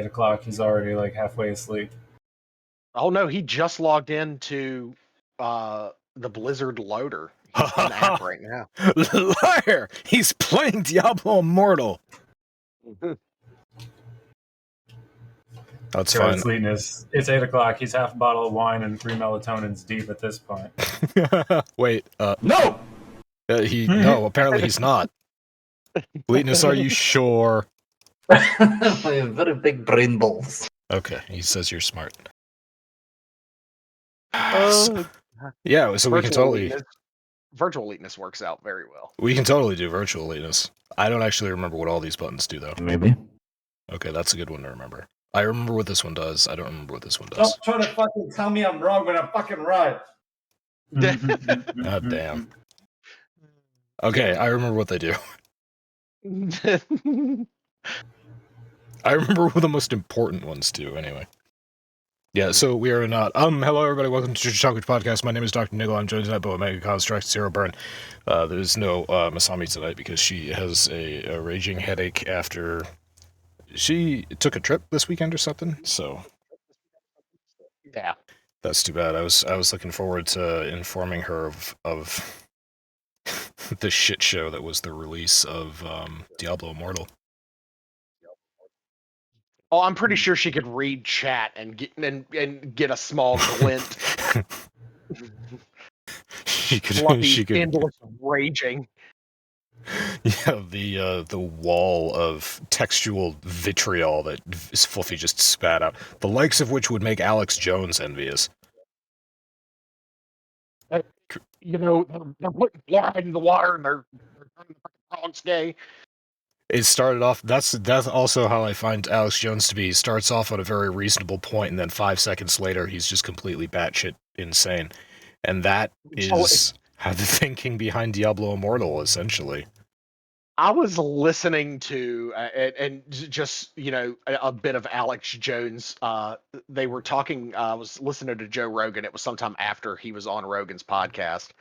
o'clock. He's already like halfway asleep. Oh no, he just logged into the Blizzard loader. He's in the app right now. Liar! He's playing Diablo Immortal. That's fine. It's 8 o'clock. He's half a bottle of wine and 3 melatonins deep at this point. Wait, no! No, apparently he's not. Bleatness, are you sure? I have very big brain balls. Okay, he says you're smart. Yeah, so we can totally... Virtual eliteness works out very well. We can totally do virtual eliteness. I don't actually remember what all these buttons do, though. Maybe. Okay, that's a good one to remember. I remember what this one does. I don't remember what this one does. Don't try to fucking tell me I'm wrong when I'm fucking right. God damn. Okay, I remember what they do. I remember what the most important ones do, anyway. Yeah, so we are not... hello everybody, welcome to Church of Chonkwij podcast. My name is DrNiggle, I'm joined tonight by OmegaConstruct, Zero Burn. There's no Masami tonight because she has a raging headache after... She took a trip this weekend or something, so... Yeah. That's too bad. I was looking forward to informing her of the shit show that was the release of Diablo Immortal. Oh, I'm pretty sure she could read chat and get a small glint. she could endless raging. Yeah, the wall of textual vitriol that Fluffy just spat out, the likes of which would make Alex Jones envious. You know, they're putting fluoride in the water and they're turning the dogs gay. It started off, that's also how I find Alex Jones to be. He starts off on a very reasonable point, and then 5 seconds later, he's just completely batshit insane. And that is how the thinking behind Diablo Immortal, essentially. I was listening to, and just, you know, a bit of Alex Jones. They were talking, I was listening to Joe Rogan. It was sometime after he was on Rogan's podcast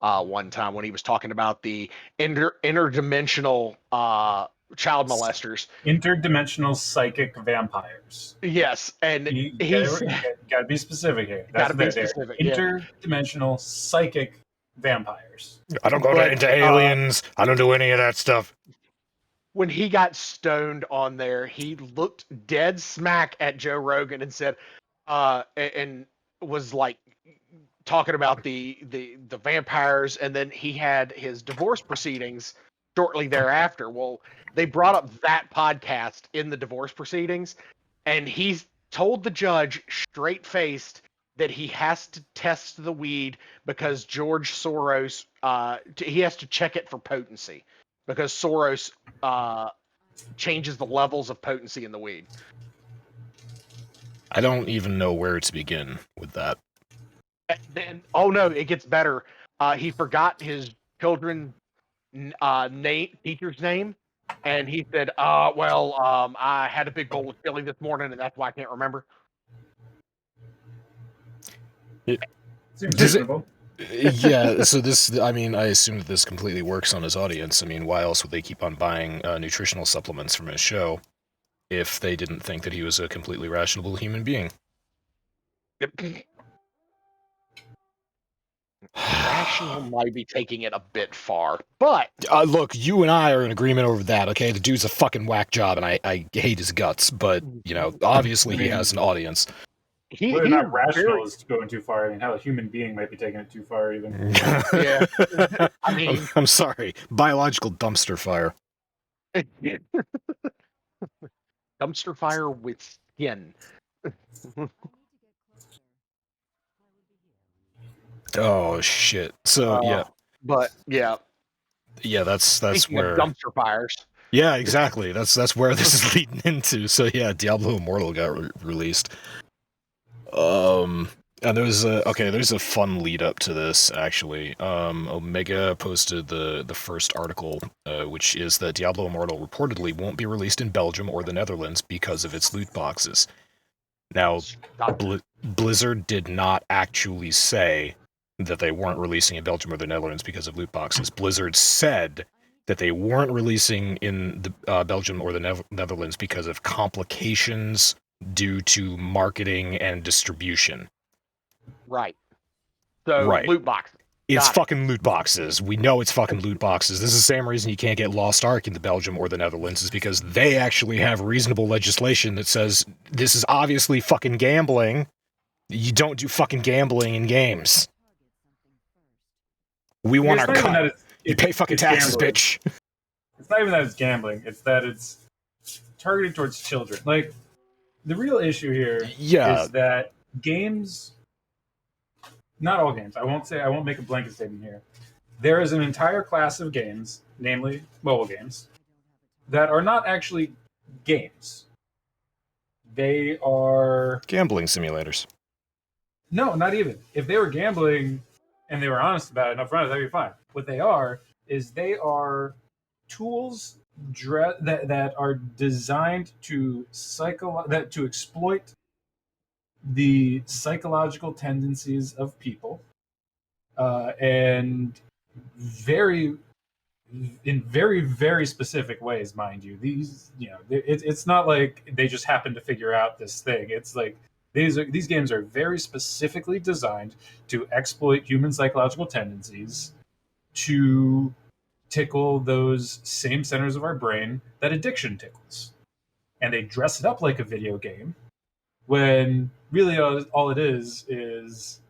one time when he was talking about the interdimensional child molesters. Interdimensional psychic vampires. Yes, and you gotta be specific here. Gotta be specific. Interdimensional psychic vampires. I don't go into aliens. I don't do any of that stuff. When he got stoned on there, he looked dead smack at Joe Rogan and said, and was like talking about the vampires, and then he had his divorce proceedings shortly thereafter. Well, they brought up that podcast in the divorce proceedings, and he's told the judge straight-faced that he has to test the weed because George Soros, he has to check it for potency because Soros changes the levels of potency in the weed. I don't even know where to begin with that. Then, oh no, it gets better. He forgot his children's teacher's name, and he said, I had a big bowl of chili this morning, and that's why I can't remember. Seems reasonable. Yeah, so this, I mean, I assume that this completely works on his audience. I mean, why else would they keep on buying nutritional supplements from his show if they didn't think that he was a completely rational human being? Yep. Rational might be taking it a bit far, but... look, you and I are in agreement over that, okay? The dude's a fucking whack job, and I hate his guts, but, you know, obviously he has an audience. Whether or not rational is going too far. I mean, how a human being might be taking it too far, even. Yeah. I mean... I'm sorry. Biological dumpster fire. Dumpster fire with skin. Oh, shit. So, yeah. But, yeah. Yeah, that's where... dumpster fires. Yeah, exactly. That's where this is leading into. So, yeah, Diablo Immortal got released. And there's a fun lead up to this, actually. Omega posted the first article, which is that Diablo Immortal reportedly won't be released in Belgium or the Netherlands because of its loot boxes. Now, Blizzard did not actually say that they weren't releasing in Belgium or the Netherlands because of loot boxes. Blizzard said that they weren't releasing in the Belgium or the Netherlands because of complications due to marketing and distribution. Right. So Right. loot boxes. It's Got it. fucking loot boxes. We know it's fucking loot boxes. This is the same reason you can't get Lost Ark in the Belgium or the Netherlands, is because they actually have reasonable legislation that says this is obviously fucking gambling. You don't do fucking gambling in games. We want our cut. You pay fucking taxes, gambling. bitch. It's not even that it's gambling. It's that it's targeted towards children. Like, the real issue here is that games, not all games, I won't make a blanket statement here. There is an entire class of games, namely mobile games, that are not actually games. They are Gambling simulators. No, not even. If they were gambling and they were honest about it up front, that'd be fine. What they are tools that are designed to exploit the psychological tendencies of people, and in very, very specific ways, mind you. These, it's not like they just happen to figure out this thing. It's like these games are very specifically designed to exploit human psychological tendencies to tickle those same centers of our brain that addiction tickles. And they dress it up like a video game when really all it is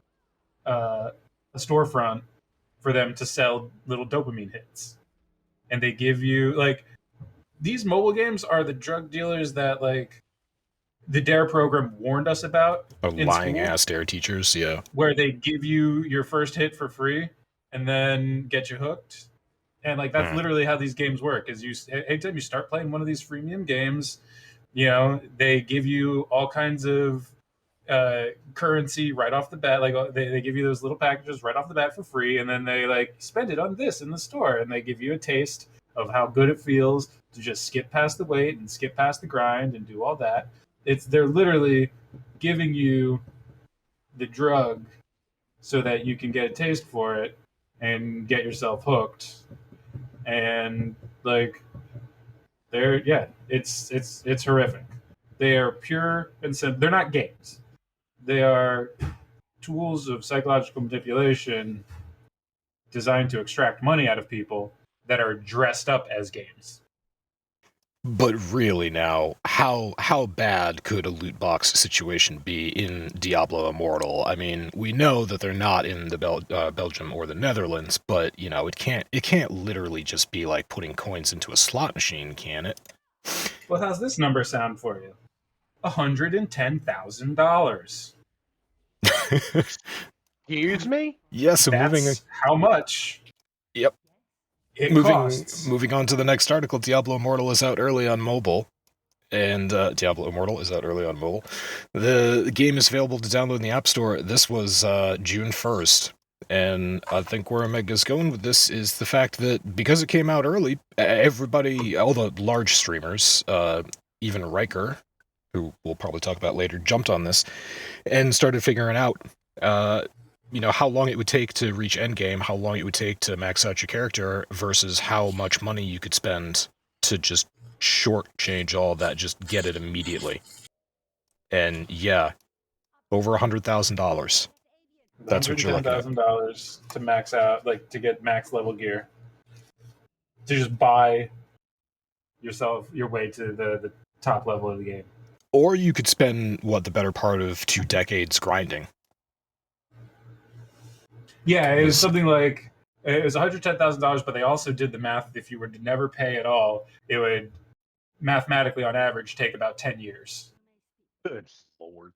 a storefront for them to sell little dopamine hits. And they give you, like, these mobile games are the drug dealers that, like, the DARE program warned us about. Lying ass DARE teachers, yeah. Where they give you your first hit for free and then get you hooked. And, like, that's literally how these games work. Is anytime you start playing one of these freemium games, they give you all kinds of currency right off the bat. Like, they give you those little packages right off the bat for free, and then they, like, spend it on this in the store, and they give you a taste of how good it feels to just skip past the wait and skip past the grind and do all that. They're literally giving you the drug so that you can get a taste for it and get yourself hooked. And, like, it's horrific. They are pure and simple. They're not games. They are tools of psychological manipulation designed to extract money out of people that are dressed up as games. But really now, how bad could a loot box situation be in Diablo Immortal? I mean, we know that they're not in the Belgium or the Netherlands, but it can't literally just be like putting coins into a slot machine, can it? Well, how's this number sound for you? $110,000. Excuse me? Yeah, so That's how much. Yep. Moving on to the next article, Diablo Immortal is out early on mobile. And Diablo Immortal is out early on mobile. The game is available to download in the App Store. This was June 1st. And I think where Omega's going with this is the fact that because it came out early, everybody, all the large streamers, even Riker, who we'll probably talk about later, jumped on this and started figuring out how long it would take to reach endgame, how long it would take to max out your character, versus how much money you could spend to just shortchange all that, just get it immediately. And yeah, over $100,000. That's what you're looking at. $110,000 to max out, like to get max level gear, to just buy yourself your way to the top level of the game. Or you could spend the better part of 2 decades grinding. Yeah, it was something like, it was $110,000, but they also did the math that if you were to never pay at all, it would mathematically, on average, take about 10 years. Good Lord.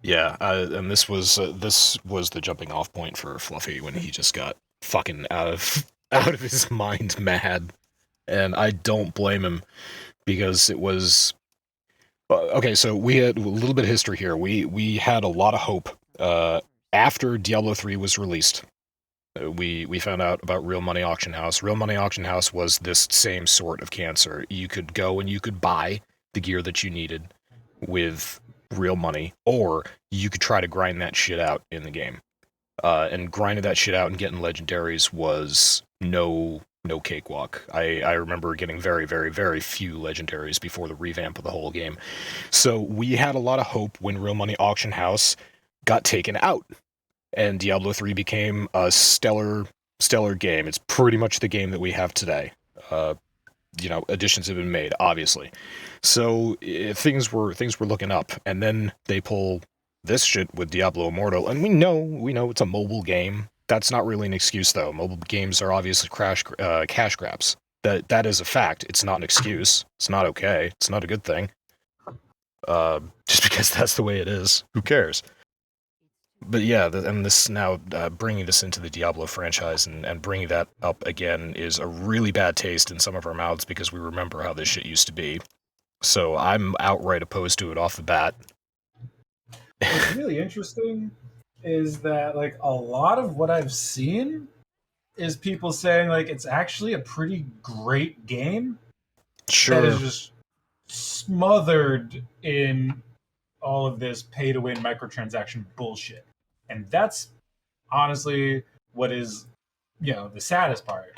Yeah, and this was the jumping off point for Fluffy when he just got fucking out of his mind mad, and I don't blame him, because it was okay. So we had a little bit of history here. We had a lot of hope after Diablo 3 was released. We found out about Real Money Auction House. Real Money Auction House was this same sort of cancer. You could go and you could buy the gear that you needed with real money, or you could try to grind that shit out in the game. and grinding that shit out and getting legendaries was no cakewalk. I remember getting very, very, very few legendaries before the revamp of the whole game. So we had a lot of hope when Real Money Auction House got taken out, and Diablo 3 became a stellar game. It's pretty much the game that we have today. Additions have been made, obviously. So things were looking up, and then they pull this shit with Diablo Immortal, and we know it's a mobile game. That's not really an excuse, though. Mobile games are obviously cash grabs. That is a fact. It's not an excuse. It's not okay. It's not a good thing. Just because that's the way it is. Who cares? But yeah, and this now bringing this into the Diablo franchise and bringing that up again is a really bad taste in some of our mouths because we remember how this shit used to be. So I'm outright opposed to it off the bat. What's really interesting is that like a lot of what I've seen is people saying like it's actually a pretty great game. Sure. That is just smothered in all of this pay-to-win microtransaction bullshit. And that's honestly what is, the saddest part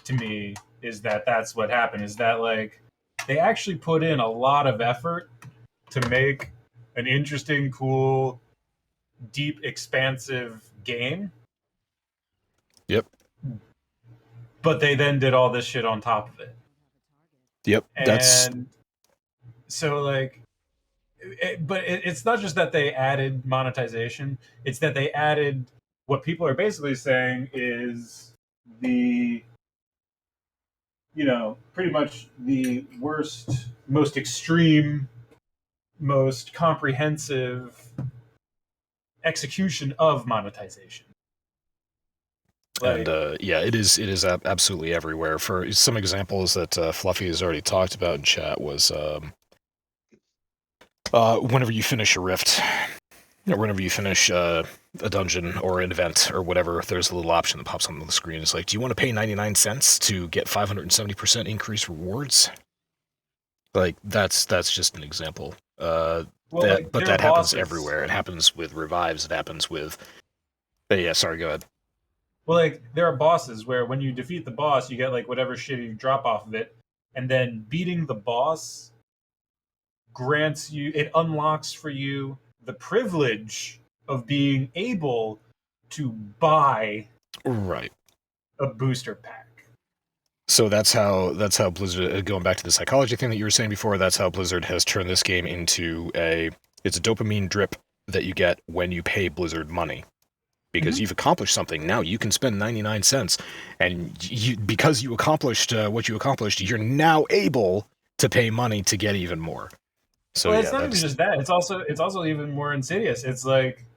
to me is that that's what happened, is that like they actually put in a lot of effort to make an interesting, cool, deep, expansive game. Yep. But they then did all this shit on top of it. Yep. And so like it's not just that they added monetization, it's that they added what people are basically saying is the pretty much the worst, most extreme, most comprehensive execution of monetization. And it is absolutely everywhere. For some examples that Fluffy has already talked about in chat was whenever you finish a rift, or whenever you finish a dungeon or an event or whatever, there's a little option that pops up on the screen. It's like, do you want to pay 99 cents to get 570% increased rewards? Like, that's just an example. But that happens everywhere. It happens with revives. It happens with... yeah, sorry, go ahead. Well, like, there are bosses where when you defeat the boss, you get, like, whatever shitty drop off of it, and then beating the boss grants you... It unlocks for you the privilege of being able to buy a booster pack. So that's how Blizzard, going back to the psychology thing that you were saying before, that's how Blizzard has turned this game into it's a dopamine drip that you get when you pay Blizzard money. Because you've accomplished something, now you can spend 99 cents, and because you accomplished what you accomplished, you're now able to pay money to get even more. So it's not even just that. It's also even more insidious. It's like,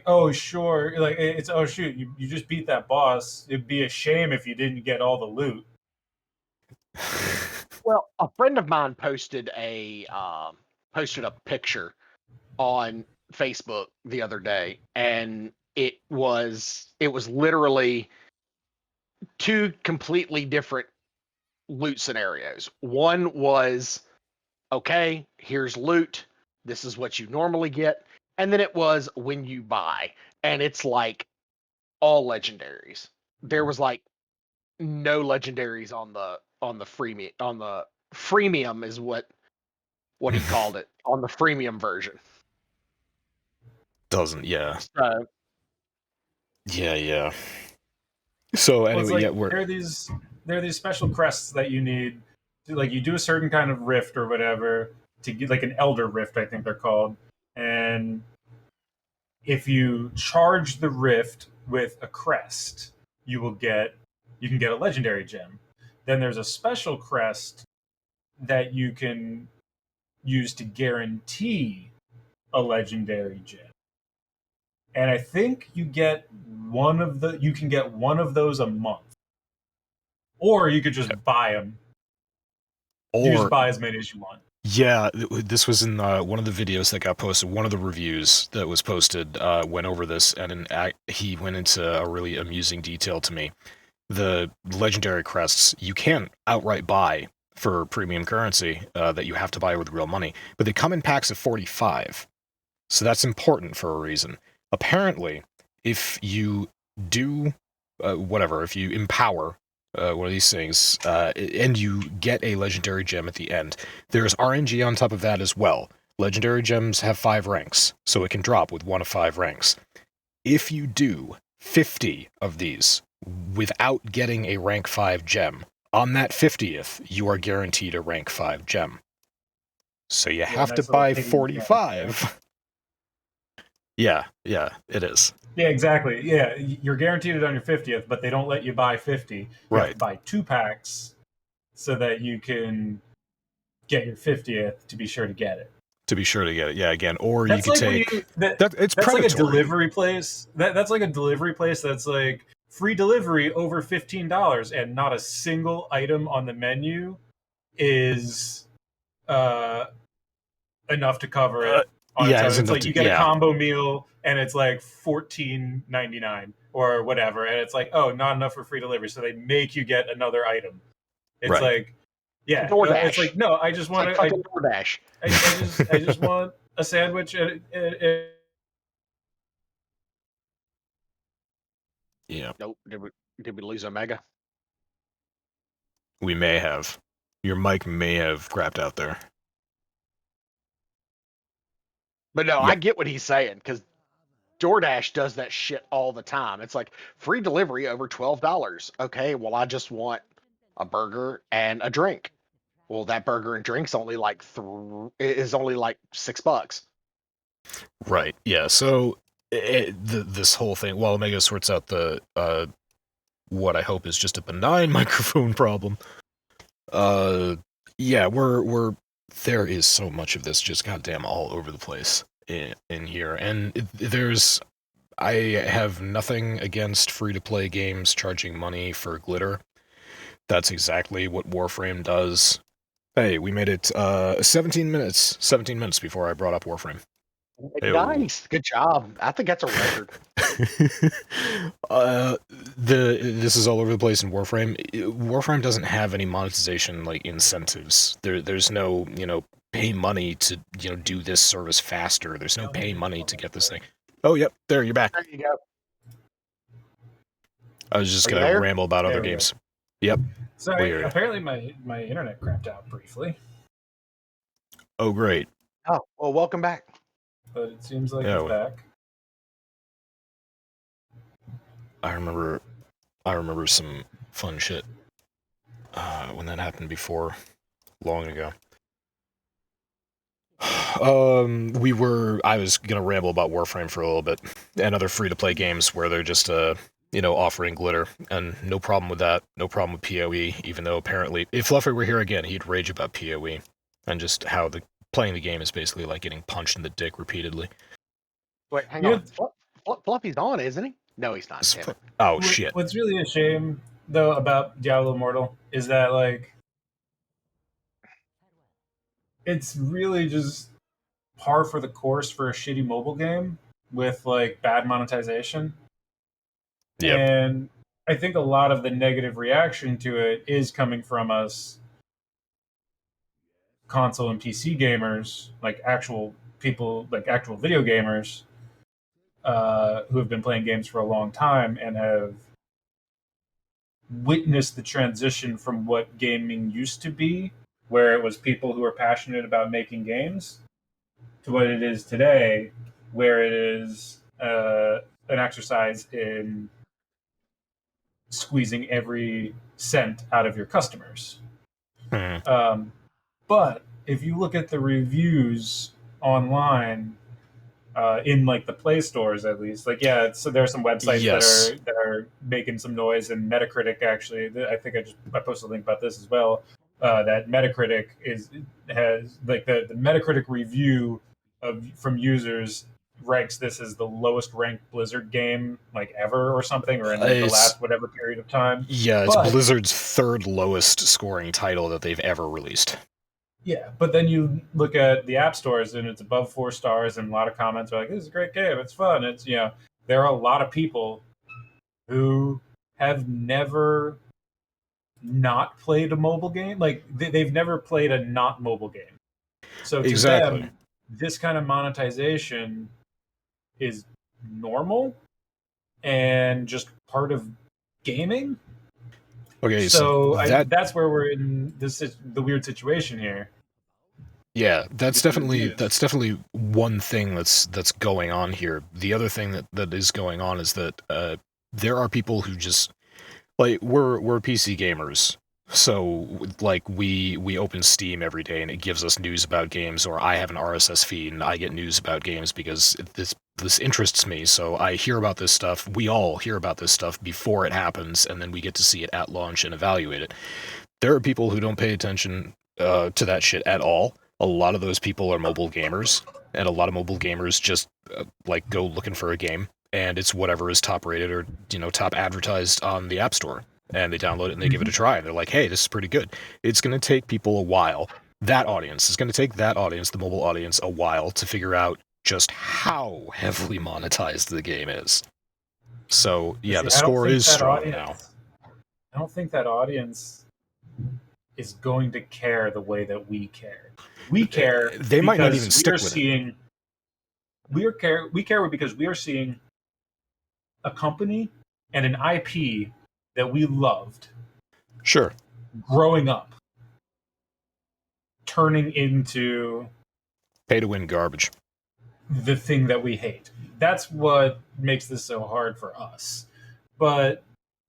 oh sure, like it's oh shoot, you just beat that boss. It'd be a shame if you didn't get all the loot. Well, a friend of mine posted a picture on Facebook the other day, and it was literally two completely different loot scenarios. One was, okay, here's loot, this is what you normally get, and then it was when you buy, and it's like all legendaries. There was like no legendaries on the freemium is what he called it, on the freemium version. Doesn't, yeah. So, yeah. So anyway, there are these special crests that you need to, like, you do a certain kind of rift or whatever to get, like, an elder rift, I think they're called, and if you charge the rift with a crest, you can get a legendary gem. Then there's a special crest that you can use to guarantee a legendary gem. And I think you can get one of those a month. Or you could just buy them. Or you just buy as many as you want. Yeah, this was in one of the videos that got posted. One of the reviews that was posted went over this, and he went into a really amusing detail to me. The legendary crests, you can outright buy for premium currency that you have to buy with real money, but they come in packs of 45. So that's important for a reason. Apparently, if you do whatever, if you empower one of these things, and you get a legendary gem at the end, there's RNG on top of that as well. Legendary gems have 5 ranks, so it can drop with 1 of 5 ranks. If you do 50 of these without getting a rank 5 gem, on that 50th, you are guaranteed a rank 5 gem. So you have nice to little buy piggy bank, 45. Yeah, it is. Yeah, exactly. Yeah, you're guaranteed it on your 50th, but they don't let you buy 50. You have to buy 2 packs so that you can get your 50th to be sure to get it. To be sure to get it, yeah, again. Or That's you could like take... that's It's predatory. like a delivery place. That's like a delivery place that's like free delivery over $15, and not a single item on the menu is enough to cover it. It's like you get a combo meal and it's like $14.99 or whatever, and it's like, oh, not enough for free delivery, so they make you get another item. It's like, yeah, DoorDash. it's like, no, I just want like fucking DoorDash. I just want a sandwich. Yeah. Nope. Did we lose Omega? We may have. Your mic may have crapped out there. But no, I get what he's saying, because DoorDash does that shit all the time. It's like free delivery over $12. Okay, well, I just want a burger and a drink. Well, that burger and drink's only like $6. Right. Yeah. So this whole thing, while Omega sorts out the what I hope is just a benign microphone problem. Yeah, we're there is so much of this just goddamn all over the place in here, and I have nothing against free-to-play games charging money for glitter. That's exactly what Warframe does. Hey, we made it 17 minutes before I brought up Warframe. Nice, good job. I think that's a record. This is all over the place in Warframe. Warframe doesn't have any monetization like incentives. There's no, pay money to, do this service faster. There's no pay money to get this thing. Oh, yep, there, you're back. There you go. I was just gonna ramble about other games. Yep. Sorry, apparently my internet crapped out briefly. Oh, great. Oh, well, welcome back. But it seems like it's back. I remember some fun shit when that happened before, long ago. I was gonna ramble about Warframe for a little bit, and other free-to-play games where they're just offering glitter, and no problem with that, no problem with PoE, even though apparently, if Fluffy were here again, he'd rage about PoE, and just how playing the game is basically like getting punched in the dick repeatedly. Wait, hang on. Fluffy's on, isn't he? No, he's not. Oh, shit. What's really a shame, though, about Diablo Immortal is that, like, it's really just par for the course for a shitty mobile game with, like, bad monetization. Yep. And I think a lot of the negative reaction to it is coming from us console and PC gamers, like actual people, like actual video gamers, who have been playing games for a long time and have witnessed the transition from what gaming used to be, where it was people who were passionate about making games, to what it is today, where it is an exercise in squeezing every cent out of your customers. But if you look at the reviews online, in like the Play stores at least, like so there are some websites that are making some noise, and Metacritic actually, I think I posted a link about this as well. That Metacritic has like the Metacritic review from users ranks this as the lowest ranked Blizzard game like ever or something, or in like, the last whatever period of time. Yeah, it's Blizzard's third lowest scoring title that they've ever released. Yeah, but then you look at the app stores and it's above 4 stars, and a lot of comments are like, "This is a great game. It's fun." It's there are a lot of people who have never not played a mobile game. Like they've never played a not mobile game. So to them, this kind of monetization is normal, and just part of gaming. Okay, So that that's where we're in the weird situation here. yeah, that's Yes. definitely one thing that's going on here. The other thing that is going on is that there are people who just like we're PC gamers. So like we open Steam every day and it gives us news about games, or I have an RSS feed and I get news about games because this interests me. So I hear about this stuff. We all hear about this stuff before it happens, and then we get to see it at launch and evaluate it. There are people who don't pay attention to that shit at all. A lot of those people are mobile gamers, and a lot of mobile gamers just like go looking for a game, and it's whatever is top rated or top advertised on the App Store, and they download it and they give it a try, and they're like, hey, this is pretty good. It's going to take people a while. That audience is going to take that audience, the mobile audience, a while to figure out just how heavily monetized the game is. So yeah, See, the score is strong now. I don't think that audience is going to care the way that we care. We care. They might not even because stick with it. We care because we are seeing a company and an IP that we loved Sure. growing up, turning into Pay to win garbage. the thing that we hate. That's what makes this so hard for us. But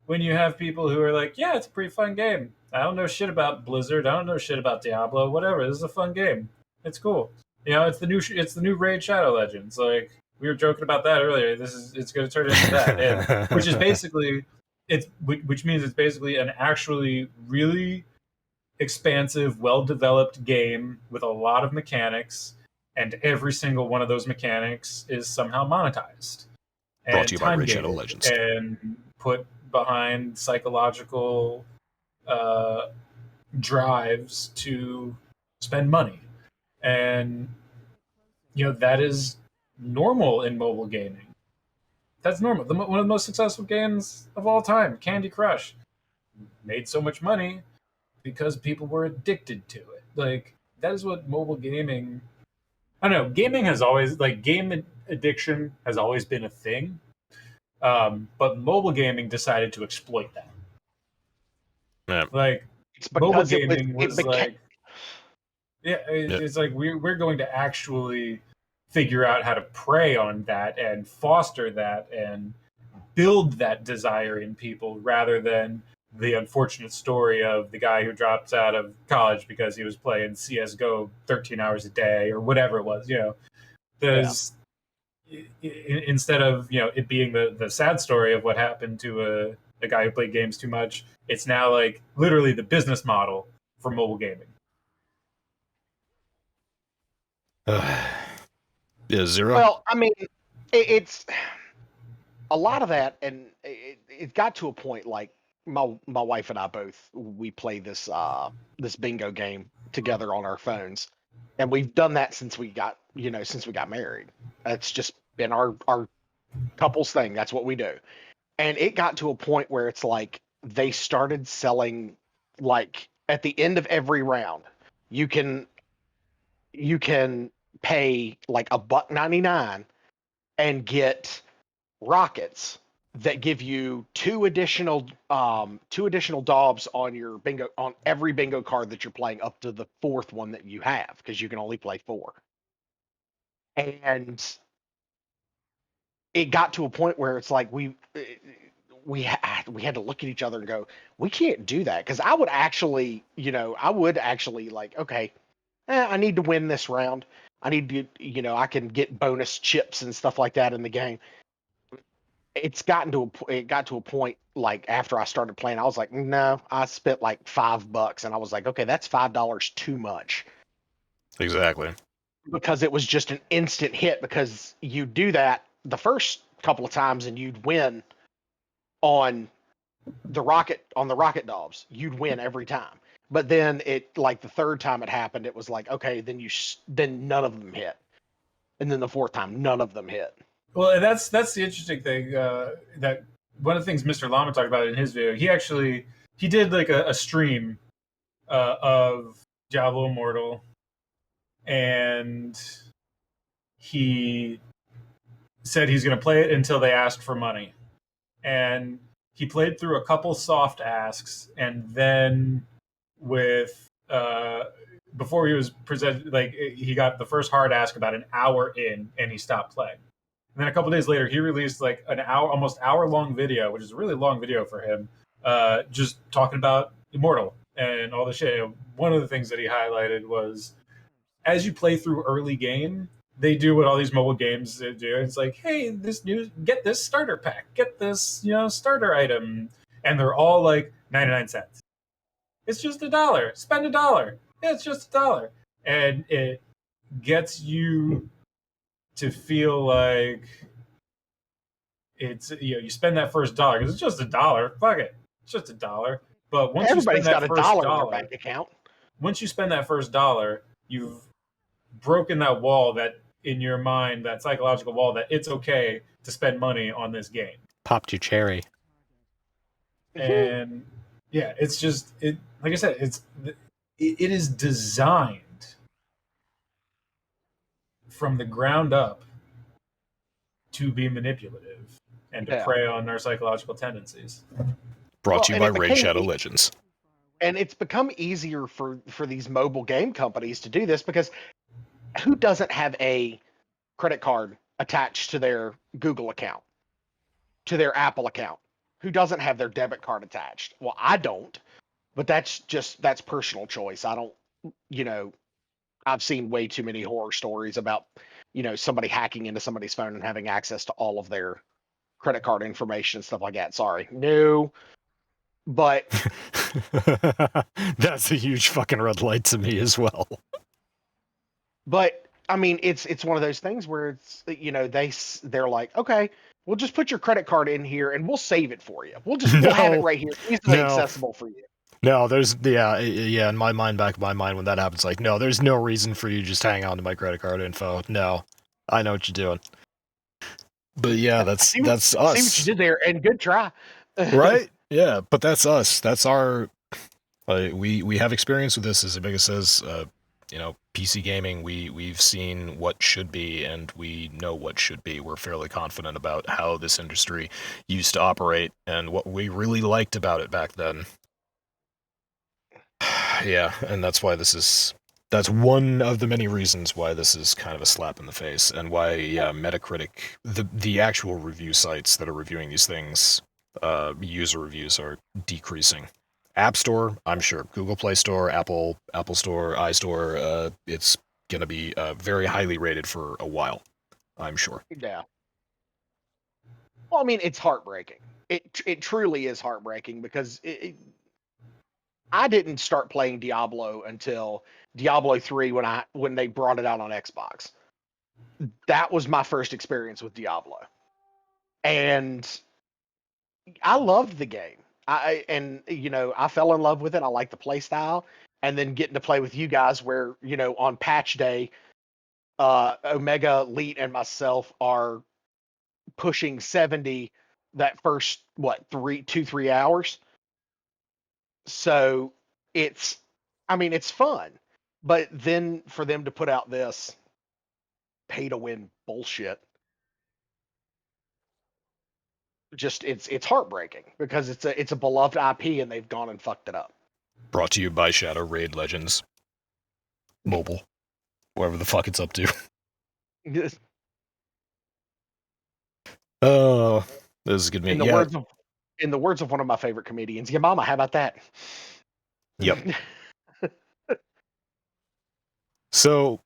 when you have people who are like, yeah, it's a pretty fun game. I don't know shit about Blizzard. I don't know shit about Diablo. Whatever. This is a fun game. It's cool. It's the new Raid Shadow Legends. Like we were joking about that earlier. It's going to turn into that, and, which means it's basically an actually really expansive, well-developed game with a lot of mechanics, and every single one of those mechanics is somehow monetized. Brought to you by time Raid Shadow gated Legends. and put behind psychological drives to spend money. And that is normal in mobile gaming. That's normal. One of the most successful games of all time, Candy Crush, made so much money because people were addicted to it. Like that is what mobile gaming. I don't know. Gaming has always game addiction has always been a thing, but mobile gaming decided to exploit that. Yeah. Like It's mobile because gaming it was became, like, yeah, it's like we're going to actually figure out how to prey on that and foster that and build that desire in people rather than the unfortunate story of the guy who drops out of college because he was playing CSGO 13 hours a day or whatever it was. There's instead of it being the sad story of what happened to a guy who played games too much, it's now like literally the business model for mobile gaming. Yeah, Zero. well, I mean, it's a lot of that, and it got to a point like my wife and I both we play this this bingo game together on our phones, and we've done that since we got married. That's just been our couples thing. That's what we do. And it got to a point where it's like they started selling, like at the end of every round, you can pay like $1.99 and get rockets that give you two additional daubs on your bingo, on every bingo card that you're playing, up to the fourth one that you have, because you can only play 4. And it got to a point where it's like we had to look at each other and go, we can't do that, because I would actually like, okay, I need to win this round. I need to, I can get bonus chips and stuff like that in the game. It got to a point, like after I started playing, I was like, no, I spent like $5, and I was like, okay, that's $5 too much, Exactly. because it was just an instant hit. Because you do that the first couple of times and you'd win on the rocket daubs, you'd win every time. But then it, like the third time it happened, it was like, okay, then none of them hit, and then the fourth time none of them hit. Well, and that's the interesting thing. That one of the things Mr. Lama talked about in his video, he did like a stream of Diablo Immortal, and he said he's going to play it until they ask for money. and he played through a couple soft asks, and then with before he was presented, like he got the first hard ask about an hour in, and he stopped playing. And then a couple days later, he released like an hour, almost hour long video, which is a really long video for him, just talking about Immortal and all the shit. One of the things that he highlighted was, as you play through early game, they do what all these mobile games do. It's like, hey, get this starter pack, get this, starter item, and they're all like 99 cents. It's just $1. Spend $1. It's just $1, and it gets you to feel like it's you spend that first $1 because it's just $1. Fuck it, it's just $1. But once Everybody's you spend got that first $1 in their dollar, bank account. once you spend that first $1, you've broken that wall, that in your mind, that psychological wall, that it's okay to spend money on this game. Popped your cherry. And yeah, it's just it. Like I said, it is designed from the ground up to be manipulative and to prey on our psychological tendencies. Brought to you by Raid Shadow Legends. And it's become easier for these mobile game companies to do this, because who doesn't have a credit card attached to their Google account, to their Apple account? Who doesn't have their debit card attached? Well, I don't, but that's personal choice. I don't, I've seen way too many horror stories about, somebody hacking into somebody's phone and having access to all of their credit card information and stuff like that. Sorry. No. But that's a huge fucking red light to me as well. But I mean, it's one of those things where it's, they're like, okay, we'll just put your credit card in here and we'll save it for you. We'll have it right here, easily accessible for you. No, there's in my mind, back of my mind, when that happens, like, no, there's no reason for you to just hang on to my credit card info. No, I know what you're doing. But yeah, that's us. See what you did there, and good try. Right? Yeah, but that's us. That's our. We have experience with this, as Omega says. PC gaming. We've seen what should be, and we know what should be. We're fairly confident about how this industry used to operate and what we really liked about it back then. Yeah, and that's why that's one of the many reasons why this is kind of a slap in the face, and why Metacritic, the actual review sites that are reviewing these things, user reviews are decreasing. App Store, I'm sure. Google Play Store, Apple Store, iStore, it's going to be very highly rated for a while, I'm sure. Yeah. Well, I mean, it's heartbreaking. It truly is heartbreaking, because I didn't start playing Diablo until Diablo 3 when they brought it out on Xbox. That was my first experience with Diablo. And I loved the game. I fell in love with it. I like the play style, and then getting to play with you guys where, on patch day, Omega, Leet, and myself are pushing 70 that first, 3 hours. So it's fun, but then for them to put out this pay to win bullshit, just it's heartbreaking, because it's a beloved IP and they've gone and fucked it up. Brought to you by Shadow Raid Legends Mobile, whatever the fuck it's up to. Oh, this is gonna be in the words of one of my favorite comedians, "Yeah, mama, how about that?" Yep. So,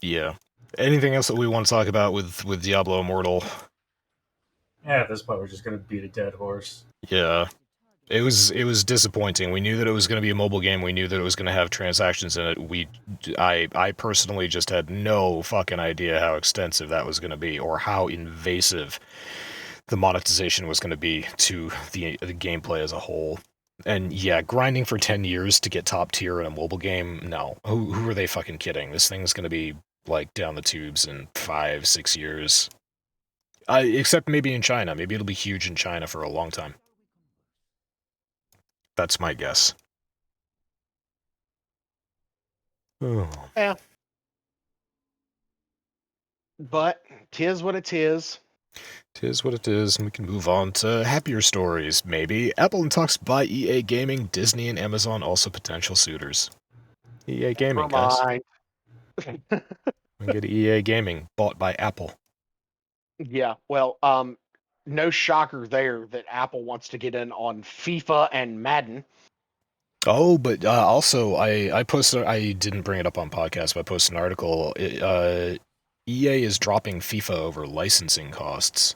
yeah. Anything else that we want to talk about with Diablo Immortal? Yeah, at this point, we're just gonna beat a dead horse. Yeah. It was disappointing. We knew that it was going to be a mobile game. We knew that it was going to have transactions in it. I personally just had no fucking idea how extensive that was going to be, or how invasive the monetization was going to be to the gameplay as a whole. And yeah, grinding for 10 years to get top tier in a mobile game, no. Who are they fucking kidding? This thing's going to be, like, down the tubes in 5-6 years. Except maybe in China. Maybe it'll be huge in China for a long time. That's my guess. Oh. Yeah. But 'tis what it is. 'Tis what it is, and we can move on to happier stories, maybe. Apple in talks buy EA Gaming, Disney and Amazon also potential suitors. EA Gaming, Never guys. mind. We get EA Gaming bought by Apple. Yeah, well, no shocker there that Apple wants to get in on FIFA and Madden. Oh, but also I posted, I didn't bring it up on podcast, but I posted an article. EA is dropping FIFA over licensing costs.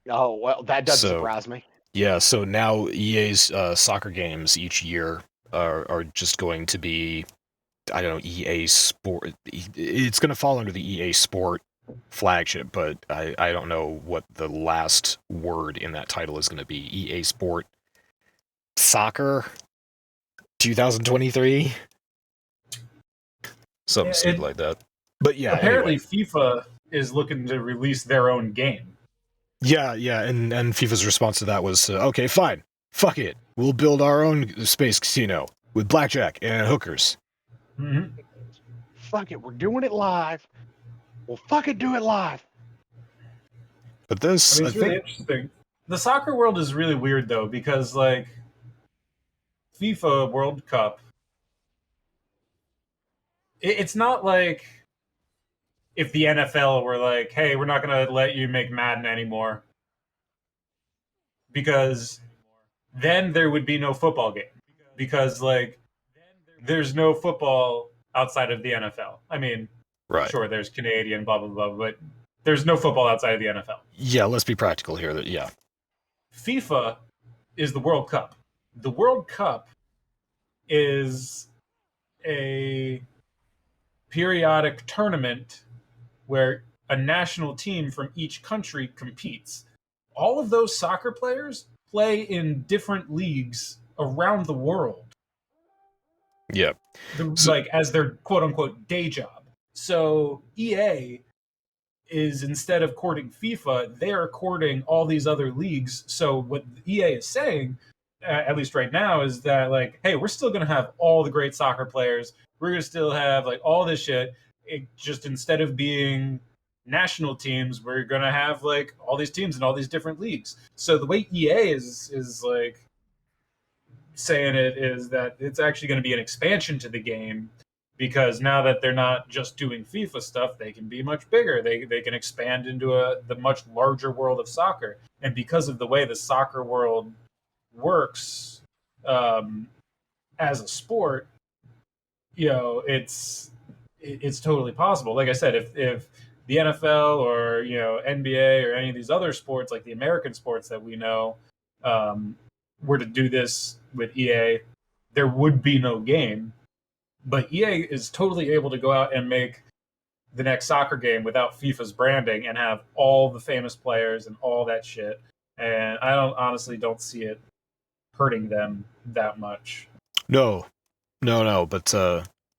Oh, well, that doesn't So- surprise me. Yeah, so now EA's soccer games each year are just going to be, I don't know, EA Sport. It's going to fall under the EA Sport flagship, but I don't know what the last word in that title is going to be. EA Sport Soccer 2023? Something stupid like that. But yeah, apparently anyway. FIFA is looking to release their own game. Yeah, and FIFA's response to that was, okay, fine, fuck it, we'll build our own space casino with blackjack and hookers. Mm-hmm. Fuck it, we're doing it live. Well, fucking do it live. But this, I mean, it's really interesting. The soccer world is really weird though, because like FIFA World Cup, it's not like if the NFL were like, "Hey, we're not going to let you make Madden anymore," because then there would be no football game. Because like, there's no football outside of the NFL. I mean, right? Sure, there's Canadian, blah blah blah, but there's no football outside of the NFL. Yeah, let's be practical here. That yeah, FIFA is the World Cup. The World Cup is a periodic tournament where a national team from each country competes. All of those soccer players play in different leagues around the world. yeah. Like as their quote unquote day job. So EA is, instead of courting FIFA, they're courting all these other leagues. So what EA is saying, at least right now, is that like, hey, we're still going to have all the great soccer players. We're going to still have like all this shit. It just, instead of being national teams, we're going to have like all these teams in all these different leagues. So the way EA is like saying it is that it's actually going to be an expansion to the game, because now that they're not just doing FIFA stuff, they can be much bigger. They can expand into the much larger world of soccer. And because of the way the soccer world works as a sport, you know, it's totally possible. Like I said, if the NFL or NBA or any of these other sports, like the American sports that we know, were to do this with EA, there would be no game. But EA is totally able to go out and make the next soccer game without FIFA's branding and have all the famous players and all that shit. And I honestly don't see it hurting them that much. No. But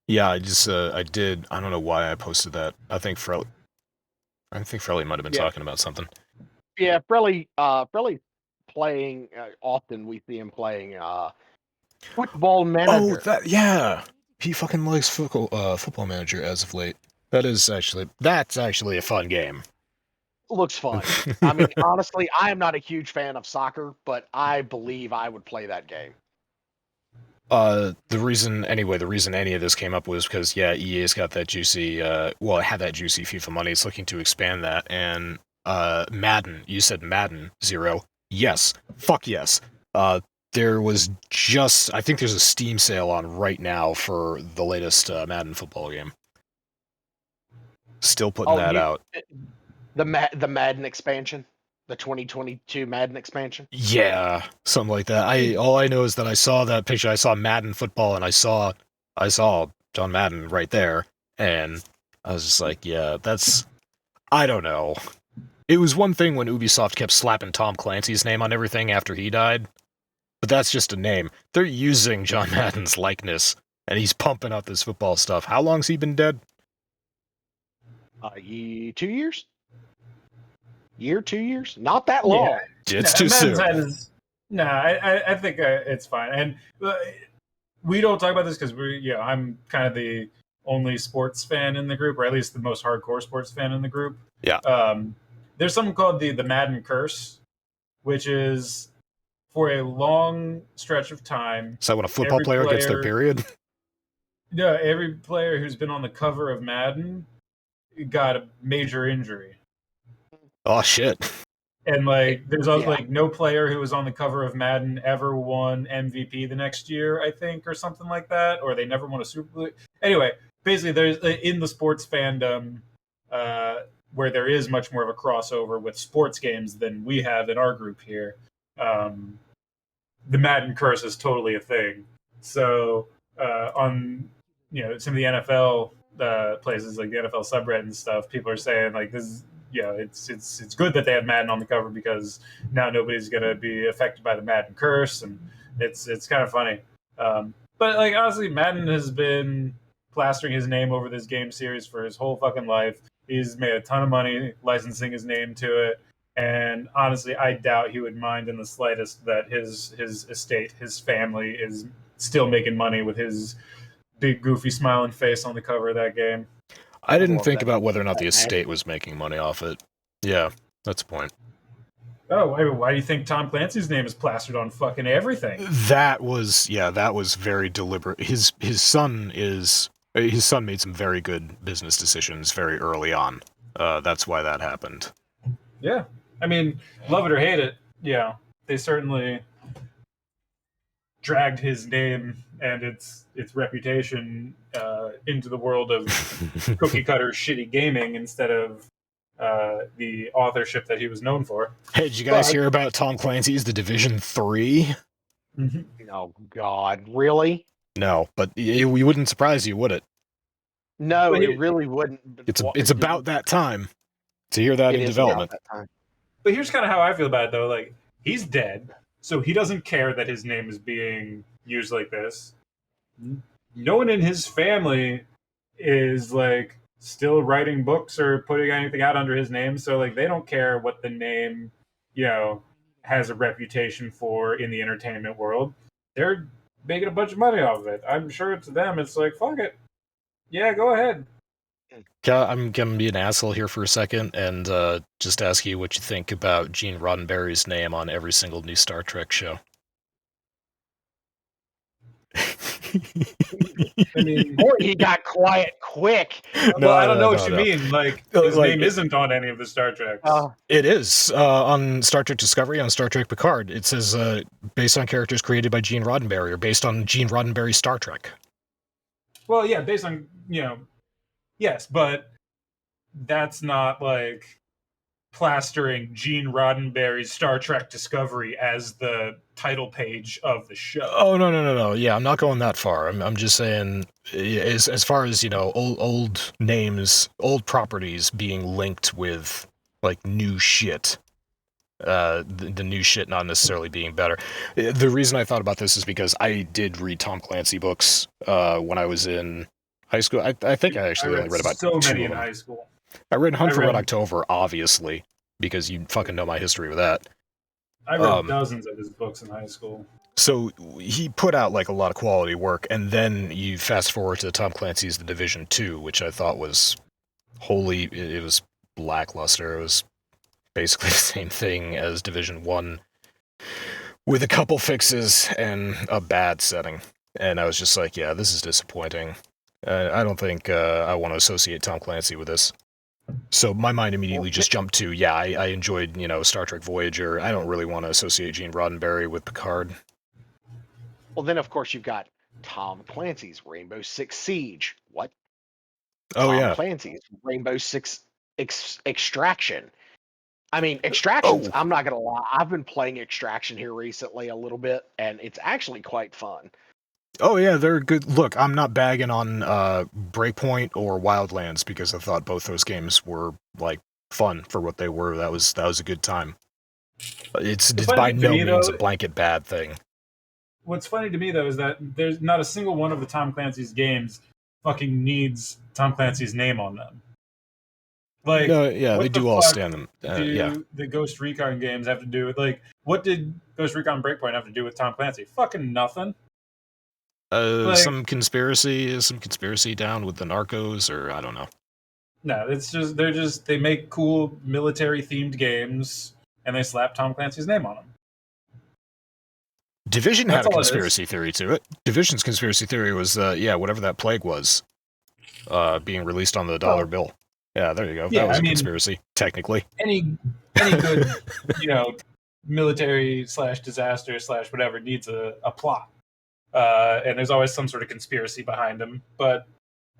yeah, I don't know why I posted that. I think Frelly might have been talking about something. Yeah, Frelly playing, often we see him playing Football Manager. Oh, yeah. He fucking likes Football Manager as of late. That's actually a fun game. Looks fun. I mean, honestly, I am not a huge fan of soccer, but I believe I would play that game. The reason any of this came up was because, yeah, EA's got that juicy, it had that juicy FIFA money. It's looking to expand that. And Madden, you said Madden, Zero. Yes. Fuck yes. There was I think there's a Steam sale on right now for the latest Madden football game. Still putting that out. The Madden expansion? The 2022 Madden expansion? Yeah, something like that. All I know is that I saw that picture. I saw Madden football, and I saw John Madden right there, and I was just like, yeah, I don't know. It was one thing when Ubisoft kept slapping Tom Clancy's name on everything after he died, but that's just a name. They're using John Madden's likeness, and he's pumping out this football stuff. How long's he been dead? 2 years? 2 years? Not that long. Yeah, it's too soon. I think it's fine. And we don't talk about this because I'm kind of the only sports fan in the group, or at least the most hardcore sports fan in the group. Yeah. there's something called the Madden curse, which is for a long stretch of time. Is that when a football player gets their period? Yeah, every player who's been on the cover of Madden got a major injury. Oh shit. And like, there's also like no player who was on the cover of Madden ever won MVP the next year, I think, or something like that, or they never won a Super Bowl. Anyway, basically, there's in the sports fandom where there is much more of a crossover with sports games than we have in our group here. The Madden curse is totally a thing. So on some of the NFL places like the NFL subreddit and stuff, people are saying like this is. It's good that they have Madden on the cover because now nobody's gonna be affected by the Madden curse, and it's kind of funny. But like honestly, Madden has been plastering his name over this game series for his whole fucking life. He's made a ton of money licensing his name to it, and honestly, I doubt he would mind in the slightest that his estate, his family, is still making money with his big goofy smiling face on the cover of that game. I didn't think about whether or not the estate was making money off it. Yeah, that's the point. Oh, why do you think Tom Clancy's name is plastered on fucking everything? That was very deliberate. His son made some very good business decisions very early on. That's why that happened. Yeah. I mean, love it or hate it, yeah, they certainly dragged his name and its reputation into the world of cookie cutter shitty gaming instead of the authorship that he was known for. Hey, did you guys hear about Tom Clancy's The Division 3? Oh God, really? No, but we wouldn't surprise you, would it? No, it really wouldn't. It's about that time to hear that in development. But here's kind of how I feel about it, though. Like, he's dead, so he doesn't care that his name is being used like this. No one in his family is like still writing books or putting anything out under his name, so like they don't care what the name, has a reputation for in the entertainment world. They're making a bunch of money off of it. I'm sure to them it's like, fuck it. Yeah, go ahead. I'm gonna be an asshole here for a second and just ask you what you think about Gene Roddenberry's name on every single new Star Trek show. I mean, he got quiet quick. Well, I don't know what you mean. Like, his name isn't on any of the Star Treks. It is on Star Trek Discovery, on Star Trek Picard. It says based on characters created by Gene Roddenberry or based on Gene Roddenberry's Star Trek. Well, yeah, based on yes, but that's not like plastering Gene Roddenberry's Star Trek Discovery as the title page of the show. Oh, no. Yeah, I'm not going that far. I'm just saying, as far as, old names, old properties being linked with, like, new shit. The new shit not necessarily being better. The reason I thought about this is because I did read Tom Clancy books when I was in high school. I think I actually only read about so two many of in them. high school. I read Hunt for Red October, obviously, because you fucking know my history with that. I read dozens of his books in high school. So he put out like a lot of quality work, and then you fast forward to Tom Clancy's The Division 2, which I thought was it was lackluster. It was basically the same thing as Division 1, with a couple fixes and a bad setting. And I was just like, yeah, this is disappointing. I don't think I want to associate Tom Clancy with this. So my mind immediately just jumped to, I enjoyed, Star Trek Voyager. I don't really want to associate Gene Roddenberry with Picard. Well, then, of course, you've got Tom Clancy's Rainbow Six Siege. What? Oh, Tom Clancy's Rainbow Six Extraction. I mean, Extractions, I'm not going to lie. I've been playing Extraction here recently a little bit, and it's actually quite fun. Oh, yeah, they're good. Look, I'm not bagging on Breakpoint or Wildlands because I thought both those games were, like, fun for what they were. That was a good time. It's by no means a blanket bad thing. What's funny to me, though, is that there's not a single one of the Tom Clancy's games fucking needs Tom Clancy's name on them. Like, no, yeah, they do all stand them. The Ghost Recon games have to do with, like, what did Ghost Recon Breakpoint have to do with Tom Clancy? Fucking nothing. Some conspiracy down with the narcos, or I don't know. No, it's just they make cool military themed games and they slap Tom Clancy's name on them. Division That's had a all it is. conspiracy theory to it. Division's conspiracy theory was, whatever that plague was, being released on the dollar bill. Yeah, there you go. Yeah, That was I a mean- conspiracy, technically. Any good, military / disaster / whatever needs a plot, and there's always some sort of conspiracy behind them. But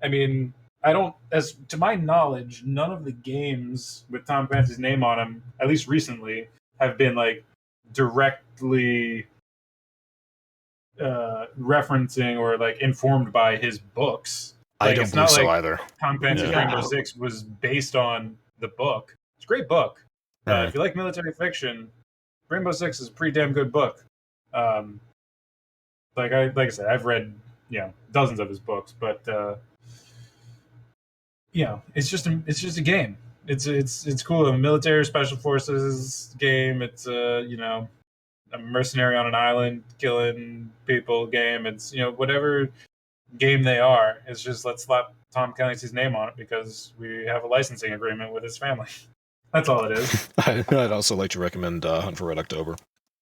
I mean, as to my knowledge, none of the games with Tom Clancy's name on them, at least recently, have been like directly referencing or like informed by his books. I don't it's believe not so like either. Tom Clancy's Yeah. Rainbow Six was based on the book. It's a great book. If you like military fiction, Rainbow Six is a pretty damn good book. Like I said, I've read dozens of his books, but it's just a game. It's cool. A military special forces game. It's a mercenary on an island killing people game. It's whatever game they are. It's just let's slap Tom Clancy's name on it because we have a licensing agreement with his family. That's all it is. I'd also like to recommend Hunt for Red October.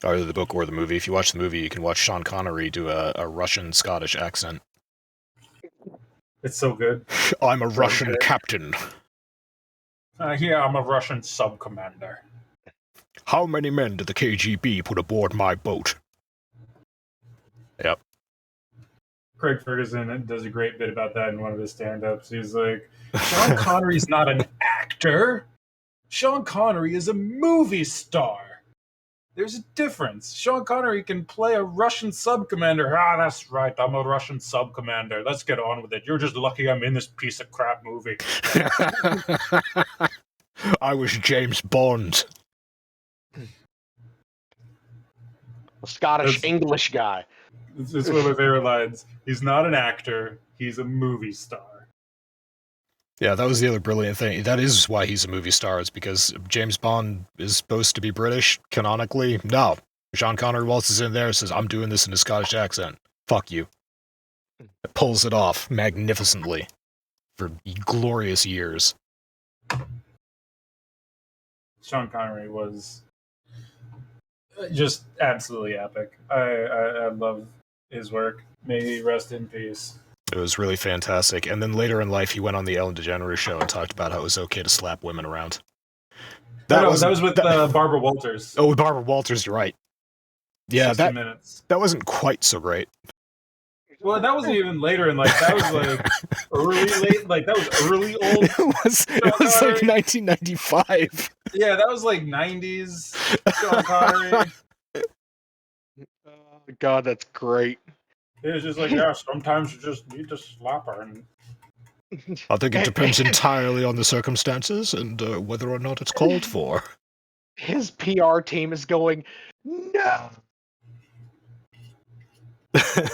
Either the book or the movie. If you watch the movie, you can watch Sean Connery do a Russian-Scottish accent. It's so good. I'm a Russian captain. Yeah, I'm a Russian sub-commander. How many men did the KGB put aboard my boat? Yep. Craig Ferguson does a great bit about that in one of his stand-ups. He's like, Sean Connery's not an actor. Sean Connery is a movie star. There's a difference. Sean Connery can play a Russian sub-commander. That's right. I'm a Russian sub-commander. Let's get on with it. You're just lucky I'm in this piece of crap movie. I was James Bond. A Scottish English guy. It's one of my favorite lines. He's not an actor. He's a movie star. Yeah, that was the other brilliant thing. That is why he's a movie star, is because James Bond is supposed to be British, canonically. No. Sean Connery waltzes in there and says, I'm doing this in a Scottish accent. Fuck you. It pulls it off magnificently for glorious years. Sean Connery was just absolutely epic. I love his work. May he rest in peace. It was really fantastic. And then later in life, he went on the Ellen DeGeneres show and talked about how it was okay to slap women around. That was with Barbara Walters. Oh, with Barbara Walters, you're right. Yeah, 60 Minutes. That wasn't quite so great. Well, that wasn't even later in life. That was like that was early old. It was like 1995. Yeah, that was like 90s Sean Connery. Oh, God, that's great. It was just like, yeah, sometimes you just need to slap her. And I think it depends entirely on the circumstances and whether or not it's called for. His PR team is going, no.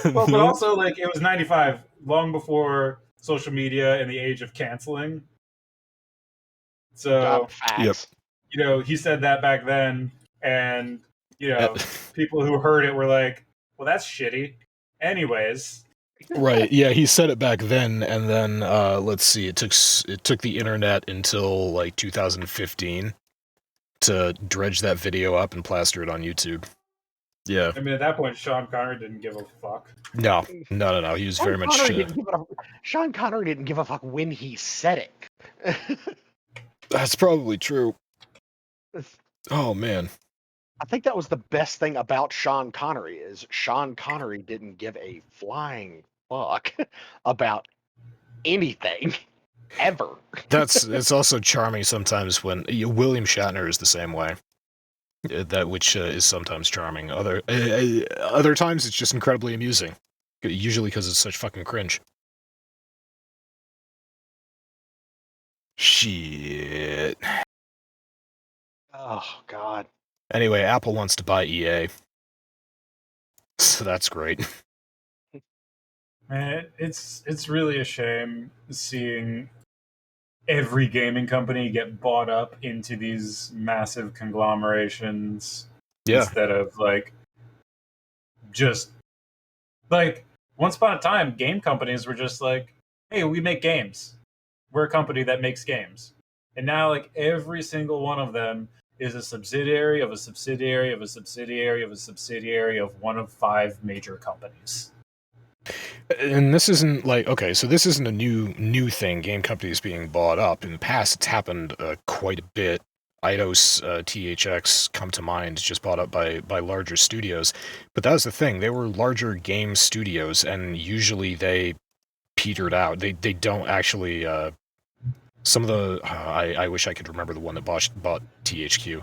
well, but also, like, it was 95, long before social media and the age of canceling. So, Facts. He said that back then, and, people who heard it were like, well, that's shitty. Anyways. Right, yeah, he said it back then, and then, let's see, it took the internet until, like, 2015 to dredge that video up and plaster it on YouTube. Yeah. I mean, at that point, Sean Connery didn't give a fuck. No. He was very much... Sean Connery didn't give a fuck when he said it. That's probably true. Oh, man. I think that was the best thing about Sean Connery is Sean Connery didn't give a flying fuck about anything ever. It's also charming sometimes when William Shatner is the same way. Which is sometimes charming. Other times it's just incredibly amusing. Usually because it's such fucking cringe. Shit. Oh, God. Anyway, Apple wants to buy EA. So that's great. Man, it's really a shame seeing every gaming company get bought up into these massive conglomerations instead of just once upon a time game companies were just like, hey, we make games, we're a company that makes games. And now, like, every single one of them is a subsidiary of a subsidiary of a subsidiary of a subsidiary of one of 5 major companies. And this isn't like, okay, so this isn't a new thing, game companies being bought up. In the past, it's happened quite a bit. Eidos, THX come to mind, just bought up by larger studios. But that was the thing, they were larger game studios, and usually they petered out. They don't actually, some of the, I wish I could remember the one that bought THQ.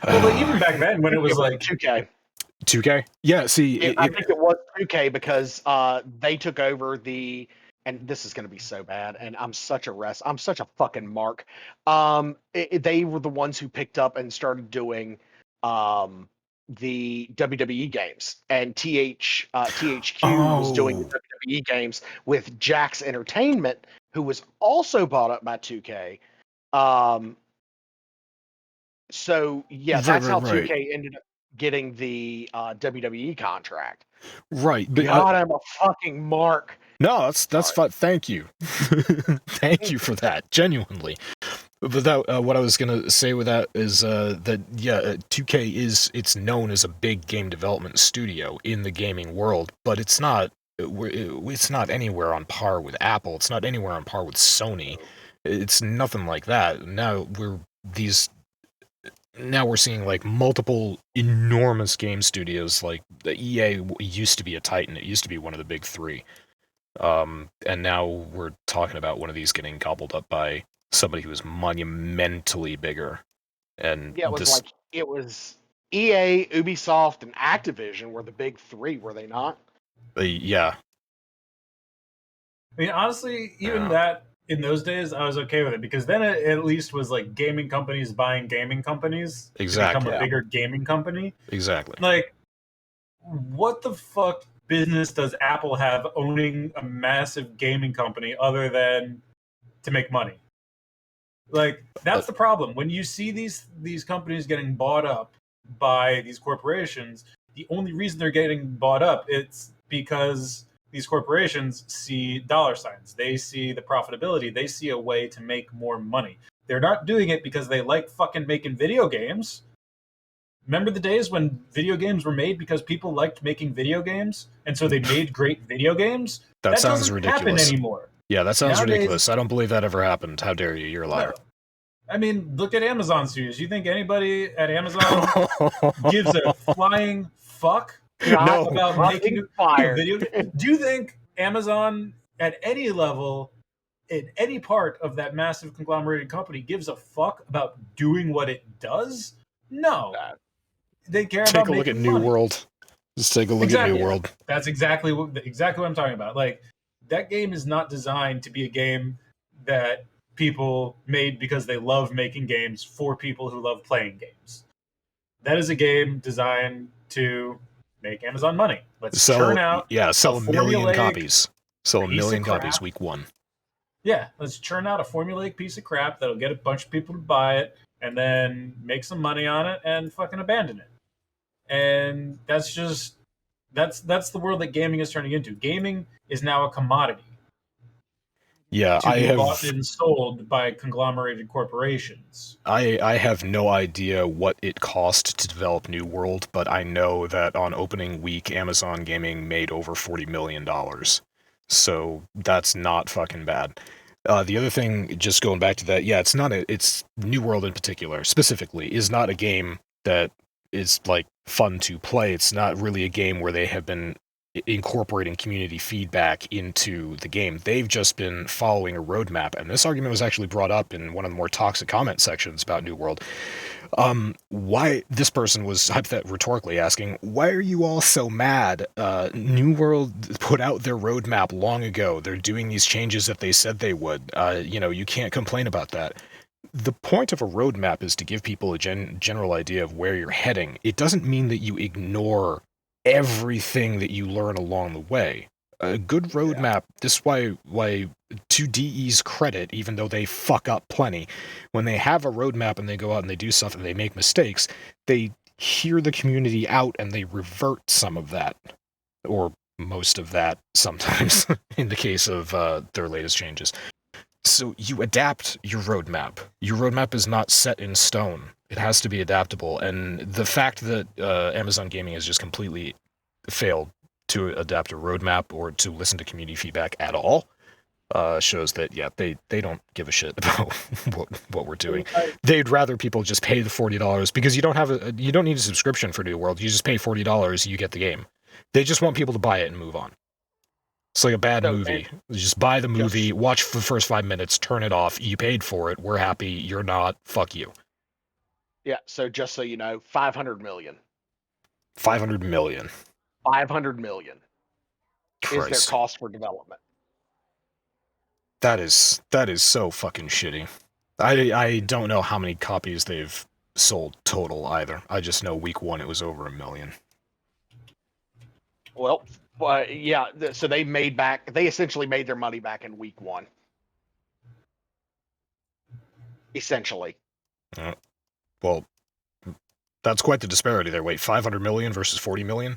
Well, but even back then, when it was like 2K. 2K? Yeah, see... I think it was 2K because they took over the... And this is going to be so bad, and I'm such a fucking mark. They were the ones who picked up and started doing the WWE games, and THQ was doing the WWE games with Jax Entertainment, who was also bought up by 2K. So yeah, that's how 2K ended up getting the WWE contract. Right, but God, I'm a fucking mark. No, that's fine. Thank you, thank you for that. Genuinely, but that what I was gonna say with that is that 2K it's known as a big game development studio in the gaming world, but it's not anywhere on par with Apple. It's not anywhere on par with Sony. It's nothing like that. Now we're seeing like multiple enormous game studios. Like the EA used to be a titan. It used to be one of the big 3. And now we're talking about one of these getting gobbled up by somebody who is monumentally bigger. And yeah, it was EA, Ubisoft, and Activision were the big 3, were they not? Yeah. I mean, honestly, even that in those days, I was okay with it because then it at least was like gaming companies buying gaming companies to become a bigger gaming company. Exactly. Like, what the fuck business does Apple have owning a massive gaming company other than to make money? Like, that's the problem. When you see these companies getting bought up by these corporations, the only reason they're getting bought up, it's because these corporations see dollar signs. They see the profitability. They see a way to make more money. They're not doing it because they like fucking making video games. Remember the days when video games were made because people liked making video games, and so they made great video games? That sounds doesn't ridiculous. happen anymore. Yeah, that sounds ridiculous. I don't believe that ever happened. How dare you? You're a liar. No. I mean, look at Amazon studios. You think anybody at Amazon gives a flying fuck about making a video game? Do you think Amazon at any level, in any part of that massive conglomerated company, gives a fuck about doing what it does? No. They care about Take a look at New money. World. Just take a look at New World. That's exactly what I'm talking about. Like, that game is not designed to be a game that people made because they love making games for people who love playing games. That is a game designed to make Amazon money. Let's churn out sell a million copies. Sell a million copies week 1. Yeah, let's churn out a formulaic piece of crap that'll get a bunch of people to buy it and then make some money on it and fucking abandon it. And that's the world that gaming is turning into. Gaming is now a commodity. Yeah, to be bought and sold by conglomerated corporations. I have no idea what it cost to develop New World, but I know that on opening week, Amazon Gaming made over $40 million. So that's not fucking bad. The other thing, just going back to that, it's New World in particular, specifically, is not a game that is like fun to play. It's not really a game where they have been incorporating community feedback into the game. They've just been following a roadmap, and this argument was actually brought up in one of the more toxic comment sections about New World. Why this person was rhetorically asking, why are you all so mad? New World put out their roadmap long ago. They're doing these changes that they said they would. You can't complain about that. The point of a roadmap is to give people a general idea of where you're heading. It doesn't mean that you ignore everything that you learn along the way. A good roadmap, this is why to DE's credit, even though they fuck up plenty, when they have a roadmap and they go out and they do stuff and they make mistakes, they hear the community out and they revert some of that, or most of that sometimes, in the case of their latest changes. So you adapt your roadmap. Your roadmap is not set in stone. It has to be adaptable. And the fact that Amazon Gaming has just completely failed to adapt a roadmap or to listen to community feedback at all shows that, yeah, they don't give a shit about what we're doing. They'd rather people just pay the $40 because you don't need a subscription for New World. You just pay $40, you get the game. They just want people to buy it and move on. It's like a bad movie. You just buy the movie, watch for the first 5 minutes, turn it off. You paid for it. We're happy. You're not. Fuck you. Yeah, so just so you know, 500 million. 500 million. 500 million Christ. is their cost for development. That is so fucking shitty. I don't know how many copies they've sold total either. I just know week 1 it was over 1 million. Well, yeah, so they essentially made their money back in week 1. Essentially. Well, that's quite the disparity there. Wait, 500 million versus 40 million?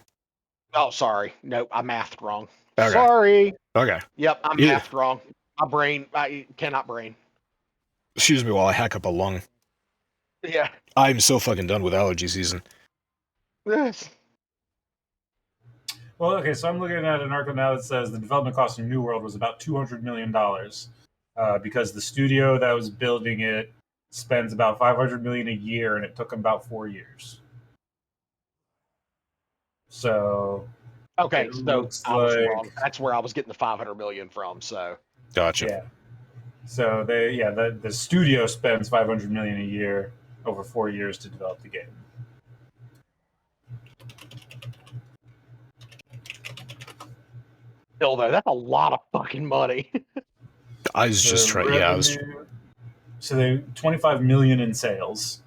Oh, sorry. No, I mathed wrong. Okay. Sorry. Okay. Yep, I mathed wrong. My brain, I cannot brain. Excuse me while I hack up a lung. Yeah. I'm so fucking done with allergy season. Yes. Well, okay, so I'm looking at an article now that says the development cost of New World was about $200 million because the studio that was building it spends about $500 million a year, and it took them about 4 years. So, okay, so I was wrong. like, That's where I was getting the 500 million from. So, gotcha. Yeah. So the studio spends $500 million a year over 4 years to develop the game. still though, that's a lot of fucking money. I was just trying. Yeah, I was. So they 25 million in sales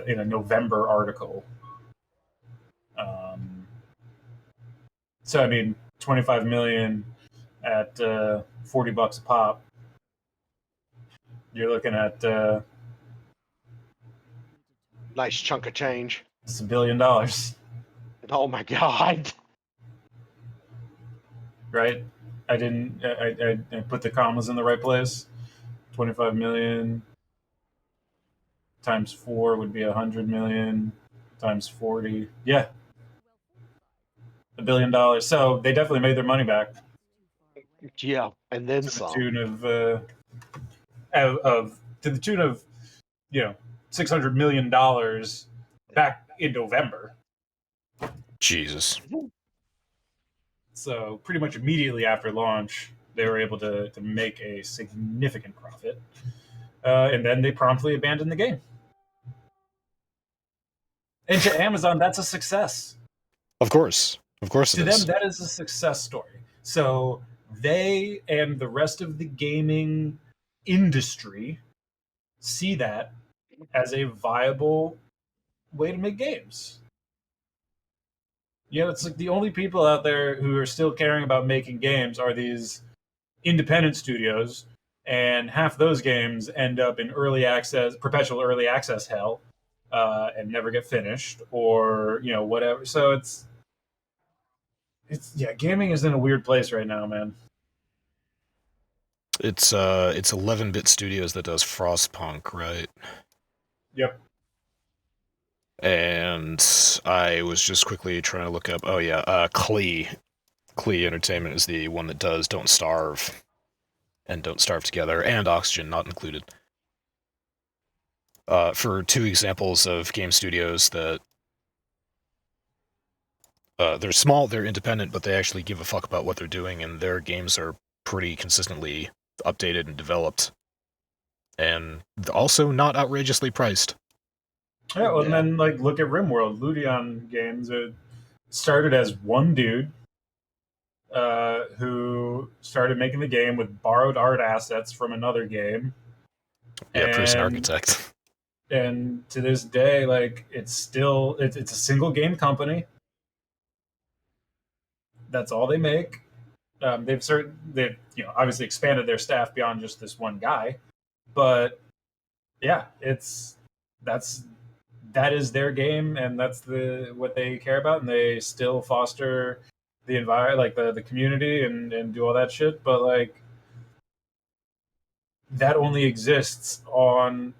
in a November article. So I mean, 25 million at $40 a pop. You're looking at Nice chunk of change. it's $1 billion, Oh my god. right? I put the commas in the right place. 25 million times 4 would be 100 million times 40. Yeah. $1 billion. So they definitely made their money back. Yeah, and then To the some. tune of to the tune of $600 million back in November. Jesus. So pretty much immediately after launch, they were able to make a significant profit, and then they promptly abandoned the game. And to Amazon, that's a success. Of course To them, that is a success story. So they and the rest of the gaming industry see that as a viable way to make games. It's like the only people out there who are still caring about making games are these independent studios, and half those games end up in perpetual early access hell, and never get finished, or whatever. So it's gaming is in a weird place right now, man. It's 11-bit Studios that does Frostpunk, right? Yep. And I was just quickly trying to look up. Oh yeah, Klee Entertainment is the one that does Don't Starve and Don't Starve Together, and Oxygen not included. For 2 examples of game studios that they're small, they're independent, but they actually give a fuck about what they're doing, and their games are pretty consistently updated and developed, and also not outrageously priced. Yeah, well, and then look at RimWorld, Ludion Games. It started as one dude who started making the game with borrowed art assets from another game. Yeah, Prison Architect. And to this day, it's a single game company. That's all they make. They've obviously expanded their staff beyond just this one guy, but yeah, that is their game, and that's what they care about, and they still foster the environment, the community, and do all that shit. But that only exists on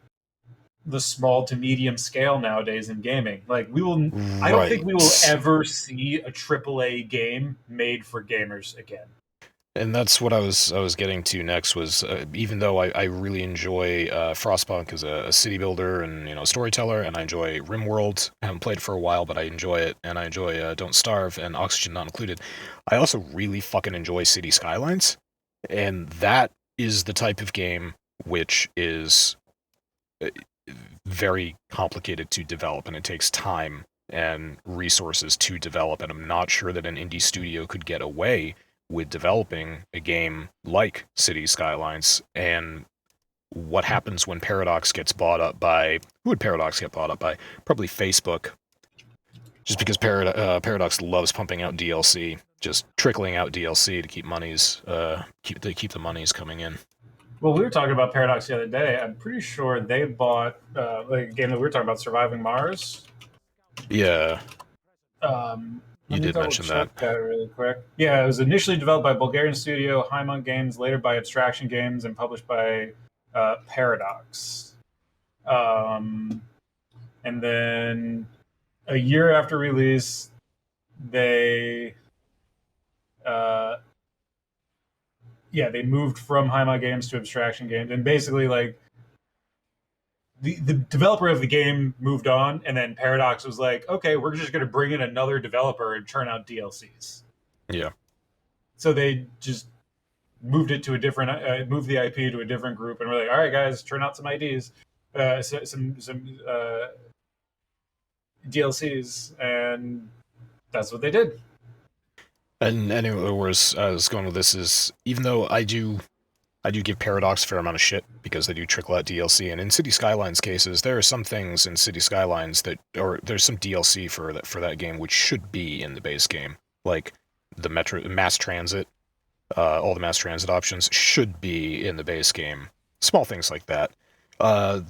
the small to medium scale nowadays in gaming. Like I don't think we will ever see a AAA game made for gamers again. And that's what I was getting to next was, even though I really enjoy Frostpunk as a city builder and, you know, storyteller, and I enjoy RimWorld. I haven't played it for a while, but I enjoy it, and I enjoy Don't Starve and Oxygen Not Included. I also really fucking enjoy City Skylines, and that is the type of game which is very complicated to develop, and it takes time and resources to develop, and I'm not sure that an indie studio could get away with developing a game like City Skylines. And what happens when Paradox gets bought up by... Who would Paradox get bought up by? Probably Facebook. Just because Paradox loves pumping out DLC, just trickling out DLC to keep keep the monies coming in. Well, we were talking about Paradox the other day. I'm pretty sure they bought like a game that we were talking about, Surviving Mars. Yeah. You did mention that. Really quick. Yeah, it was initially developed by Bulgarian studio Hymonk Games, later by Abstraction Games, and published by Paradox. And then a year after release, they moved from Hymonk Games to Abstraction Games, and basically like the developer of the game moved on, and then Paradox was like, okay, we're just going to bring in another developer and churn out DLCs. Yeah. So they just moved it to a different, moved the IP to a different group, and we're like, all right, guys, churn out some IDs, some DLCs, and that's what they did. And anyway, where I was going with this is, even though I do give Paradox a fair amount of shit because they do trickle out DLC, and in City Skylines cases, there are some things in City Skylines or there's some DLC for that game which should be in the base game, like the mass transit, all the mass transit options should be in the base game. Small things like that.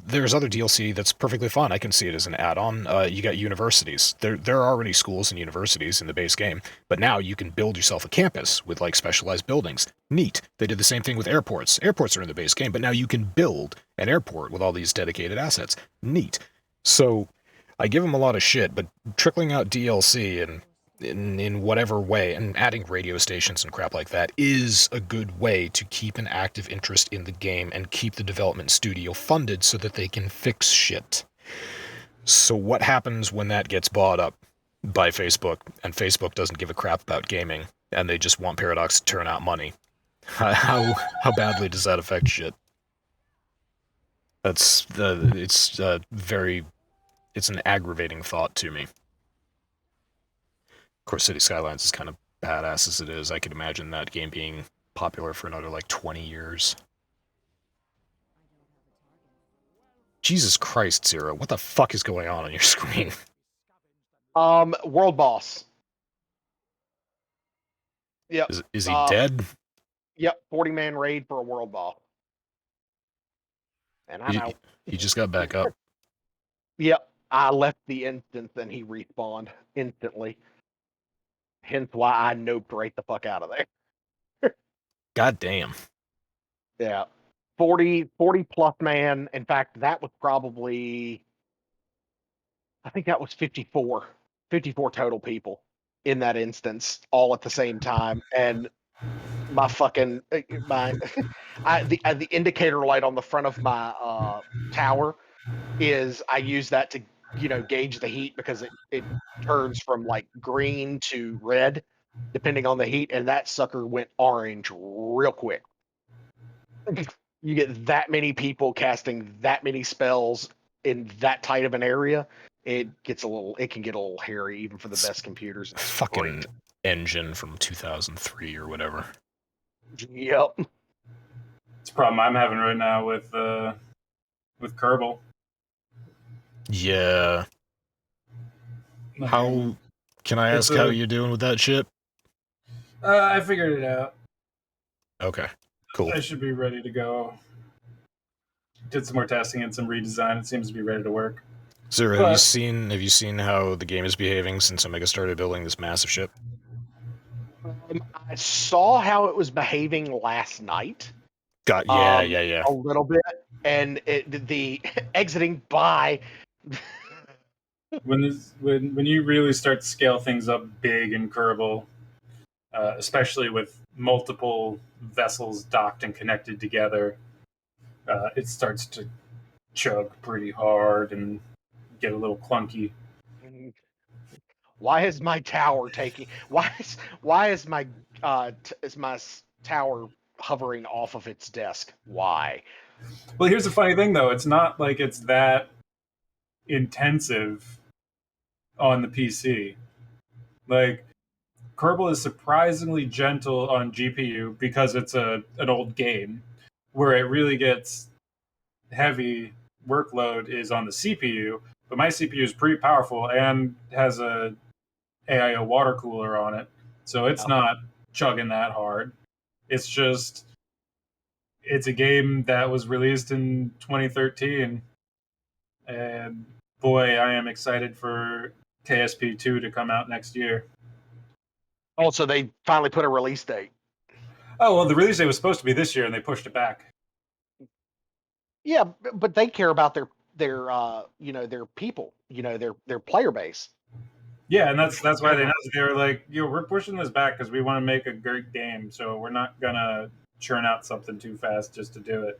There's other DLC that's perfectly fine. I can see it as an add-on. You got universities. There are already schools and universities in the base game, but now you can build yourself a campus with like specialized buildings. Neat. They did the same thing with airports. Airports are in the base game, but now you can build an airport with all these dedicated assets. Neat. So I give them a lot of shit, but trickling out DLC and in whatever way, and adding radio stations and crap like that is a good way to keep an active interest in the game and keep the development studio funded so that they can fix shit. So what happens when that gets bought up by Facebook, and Facebook doesn't give a crap about gaming, and they just want Paradox to turn out money? How badly does that affect shit? It's an aggravating thought to me. Of course, City Skylines is kind of badass as it is. I could imagine that game being popular for another, like, 20 years. Jesus Christ, Zero, what the fuck is going on your screen? World boss. Yep. Is he dead? Yep, 40-man raid for a world boss. And I'm out. He just got back up. Yep, I left the instance and he respawned instantly. Hence why I noped right the fuck out of there. God damn. Yeah. 40 plus man. In fact, that was probably, I think that was 54 total people in that instance, all at the same time. And my fucking, the indicator light on the front of my tower is, I use that to, gauge the heat, because it turns from like green to red depending on the heat, and that sucker went orange real quick. You get that many people casting that many spells in that tight of an area, it can get a little hairy even for the best computers. It's fucking great. Engine from 2003 or whatever. Yep. It's a problem I'm having right now with Kerbal. Yeah. How can I ask how you're doing with that shit? I figured it out. Okay, cool. I should be ready to go. Did some more testing and some redesign. It seems to be ready to work. Zero, have you seen how the game is behaving since Omega started building this massive ship? I saw how it was behaving last night. Yeah. a little bit, and the exiting by. When you really start to scale things up big in Kerbal, especially with multiple vessels docked and connected together, it starts to chug pretty hard and get a little clunky. Why is my tower taking? Why is my tower hovering off of its desk? Why? Well, here's the funny thing, though. It's not like it's that intensive on the PC. Like, Kerbal is surprisingly gentle on GPU because it's an old game. Where it really gets heavy workload is on the CPU, but my CPU is pretty powerful and has a AIO water cooler on it, so it's not chugging that hard. It's just it's a game that was released in 2013, and boy, I am excited for KSP2 to come out next year. Also, they finally put a release date. Oh well, the release date was supposed to be this year, and they pushed it back. Yeah, but they care about their people, their player base. Yeah, and that's why they were like, we're pushing this back because we want to make a great game, so we're not gonna churn out something too fast just to do it.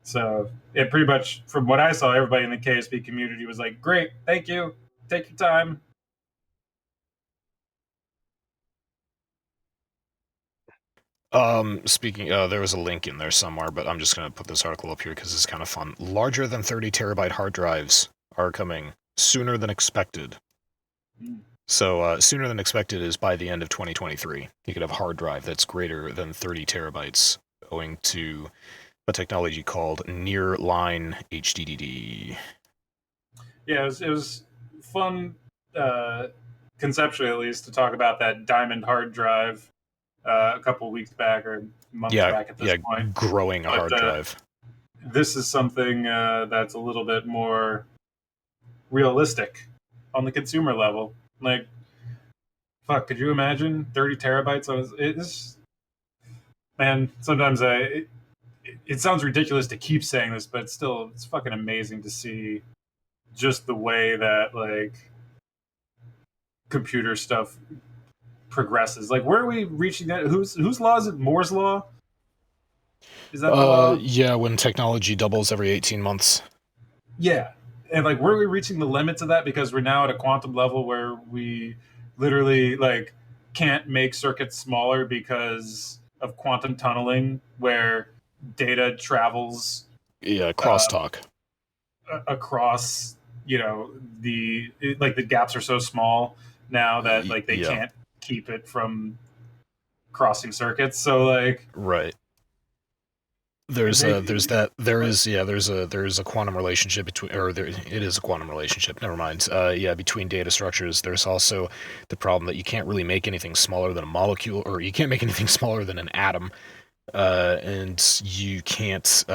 So it pretty much, from what I saw, everybody in the KSP community was like, "Great, thank you, take your time." Speaking, there was a link in there somewhere, but I'm just gonna put this article up here because it's kind of fun. Larger than 30 terabyte hard drives are coming sooner than expected. So sooner than expected is by the end of 2023. You could have a hard drive that's greater than 30 terabytes, owing to a technology called nearline HDD. Yeah, it was fun, conceptually at least, to talk about that diamond hard drive a couple weeks back or months back at this point. Growing a hard drive. This is something that's a little bit more realistic on the consumer level. Like, fuck, could you imagine 30 terabytes on it's man, sometimes it sounds ridiculous to keep saying this, but still, it's fucking amazing to see just the way that, like, computer stuff progresses. Like, where are we reaching that? Whose law is it? Moore's law? Is that the law? Yeah, when technology doubles every 18 months. Yeah. And, like, where are we reaching the limits of that? Because we're now at a quantum level where we literally, like, can't make circuits smaller because of quantum tunneling, where data travels crosstalk across, the gaps are so small now that, like, they can't keep it from crossing circuits. So, like, right. There's a quantum relationship between, it is a quantum relationship, never mind. Between data structures. There's also the problem that you can't really make anything smaller than a molecule, or you can't make anything smaller than an atom, and you can't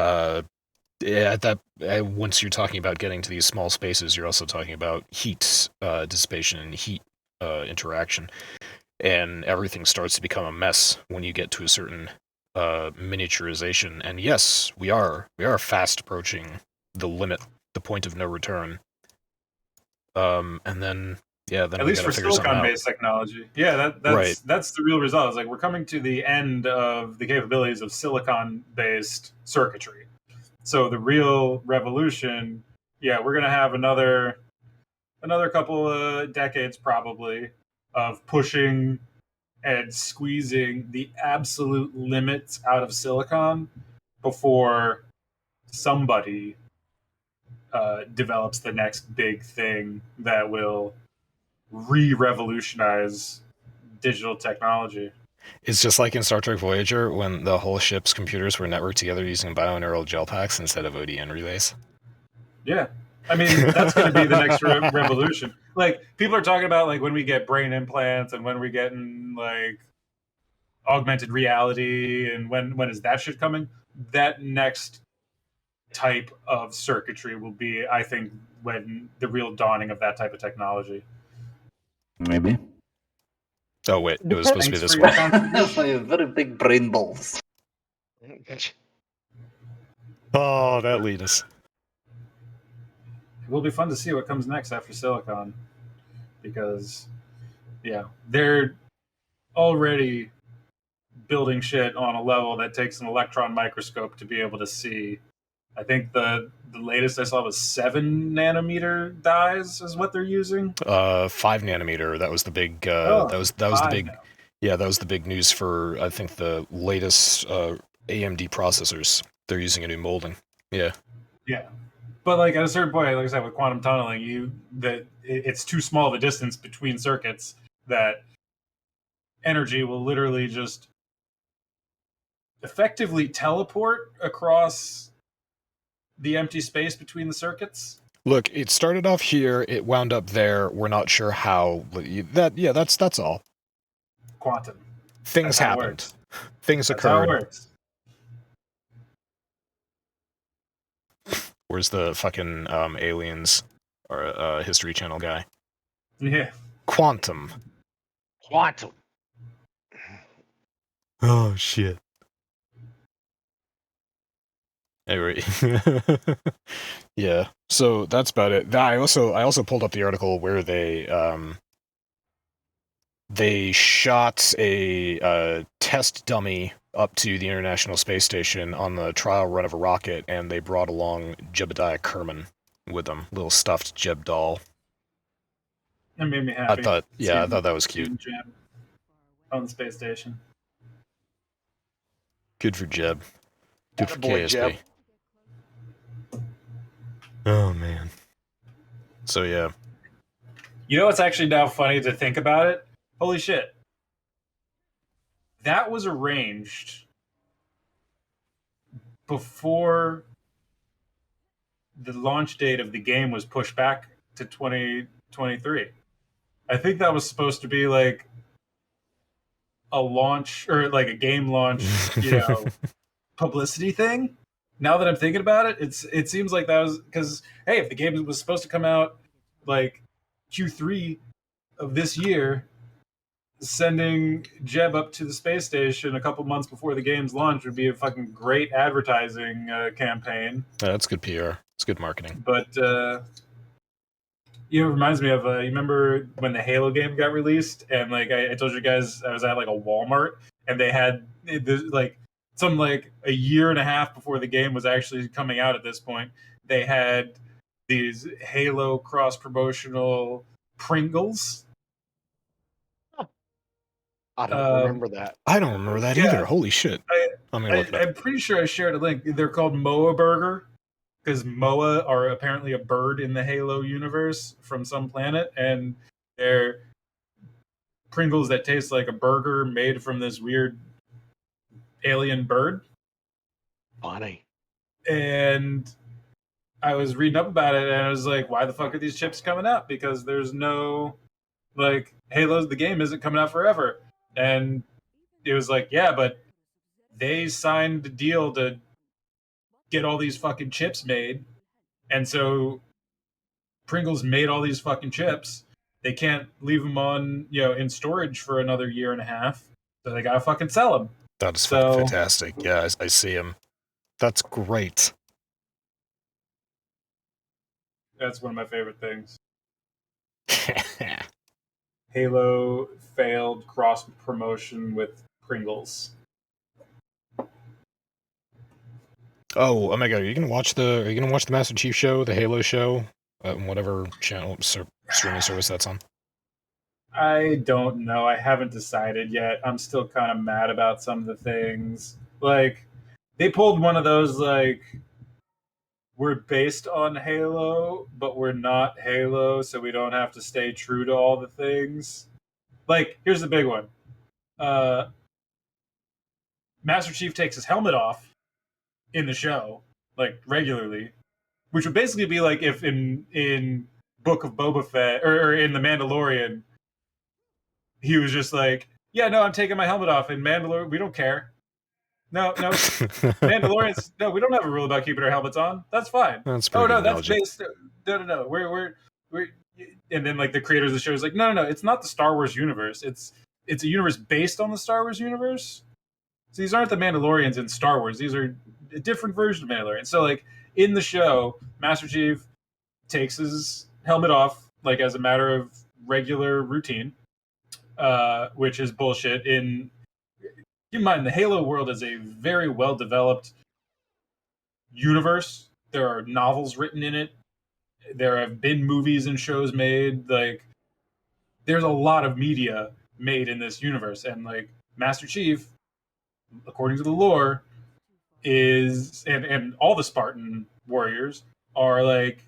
once you're talking about getting to these small spaces, you're also talking about heat dissipation and heat interaction, and everything starts to become a mess when you get to a certain miniaturization. And yes, we are fast approaching the limit, the point of no return. And then at least for silicon-based technology, that's the real result. It's like we're coming to the end of the capabilities of silicon-based circuitry. So the real revolution, we're gonna have another couple of decades probably of pushing and squeezing the absolute limits out of silicon before somebody develops the next big thing that will re-revolutionize digital technology. It's just like in Star Trek Voyager when the whole ship's computers were networked together using bioneural gel packs instead of ODN relays. Yeah. I mean, that's going to be the next revolution. Like, people are talking about, like, when we get brain implants and when we're getting, like, augmented reality and when is that shit coming? That next type of circuitry will be, I think, when the real dawning of that type of technology. Maybe. Oh, wait. It was supposed to be this one. Yes, I have very big brain balls. Oh, that lead us. It will be fun to see what comes next after Silicon, because yeah, they're already building shit on a level that takes an electron microscope to be able to see. I think the latest I saw was 7 nanometer dyes is what they're using. 5 nanometer. That was the big. That was the big. now. Yeah, that was the big news for I think the latest AMD processors. They're using a new molding. Yeah. Yeah, but like at a certain point, like I said, with quantum tunneling, it's too small of a distance between circuits that energy will literally just effectively teleport across the empty space between the circuits. Look, it started off here. It wound up there. We're not sure how. That. Yeah, that's all. Quantum. Things That's how it happened. works. Things That's how it occurred. works. Where's the fucking aliens or History Channel guy? Yeah. Quantum. Quantum. Oh shit. Anyway, yeah. So that's about it. I also pulled up the article where they shot a test dummy up to the International Space Station on the trial run of a rocket, and they brought along Jebediah Kerman with them, little stuffed Jeb doll. That made me happy. I thought that was cute. Jeb on the space station. Good for Jeb. Good for Attaboy, KSP. Jeb. Oh man. So yeah. You know what's actually now funny to think about it? Holy shit. That was arranged before the launch date of the game was pushed back to 2023. I think that was supposed to be like a launch or like a game launch, publicity thing. Now that I'm thinking about it, it seems like that was because hey, if the game was supposed to come out like Q3 of this year, sending Jeb up to the space station a couple months before the game's launch would be a fucking great advertising campaign. Yeah, that's good PR. It's good marketing. But it reminds me of you remember when the Halo game got released, and like I told you guys, I was at like a Walmart, and they had like a year and a half before the game was actually coming out. At this point, they had these Halo cross promotional Pringles. I don't remember that. I don't remember that either. Holy shit. I'm gonna look it up. I'm pretty sure I shared a link. They're called Moa Burger because Moa are apparently a bird in the Halo universe from some planet, and they're Pringles that taste like a burger made from this weird alien bird. Funny. And I was reading up about it, and I was like, why the fuck are these chips coming out? Because there's no, like, Halo's the game isn't coming out forever. And it was like, yeah, but they signed a deal to get all these fucking chips made. And so Pringles made all these fucking chips. They can't leave them on, in storage for another year and a half. So they gotta fucking sell them. That's fucking fantastic. Yeah, I see him. That's great. That's one of my favorite things. Halo failed cross promotion with Pringles. Oh my god, are you gonna watch the Master Chief show, the Halo show, whatever channel streaming service that's on? I don't know. I haven't decided yet. I'm still kind of mad about some of the things. Like, they pulled one of those, like, we're based on Halo, but we're not Halo, so we don't have to stay true to all the things. Like, here's the big one. Master Chief takes his helmet off in the show, like, regularly, which would basically be like if in Book of Boba Fett, or in The Mandalorian, he was just like, yeah, no, I'm taking my helmet off. In Mandalorian, we don't care. No, Mandalorians, no, we don't have a rule about keeping our helmets on. That's fine. That's pretty good that's analogy. based. No. We're and then like the creators of the show is like, no. It's not the Star Wars universe. It's a universe based on the Star Wars universe. So these aren't the Mandalorians in Star Wars. These are a different version of Mandalorian. So like in the show, Master Chief takes his helmet off like as a matter of regular routine, which is bullshit. Keep in mind, the Halo world is a very well developed universe. There are novels written in it. There have been movies and shows made. Like, there's a lot of media made in this universe, and like Master Chief, according to the lore, is and all the Spartan warriors are like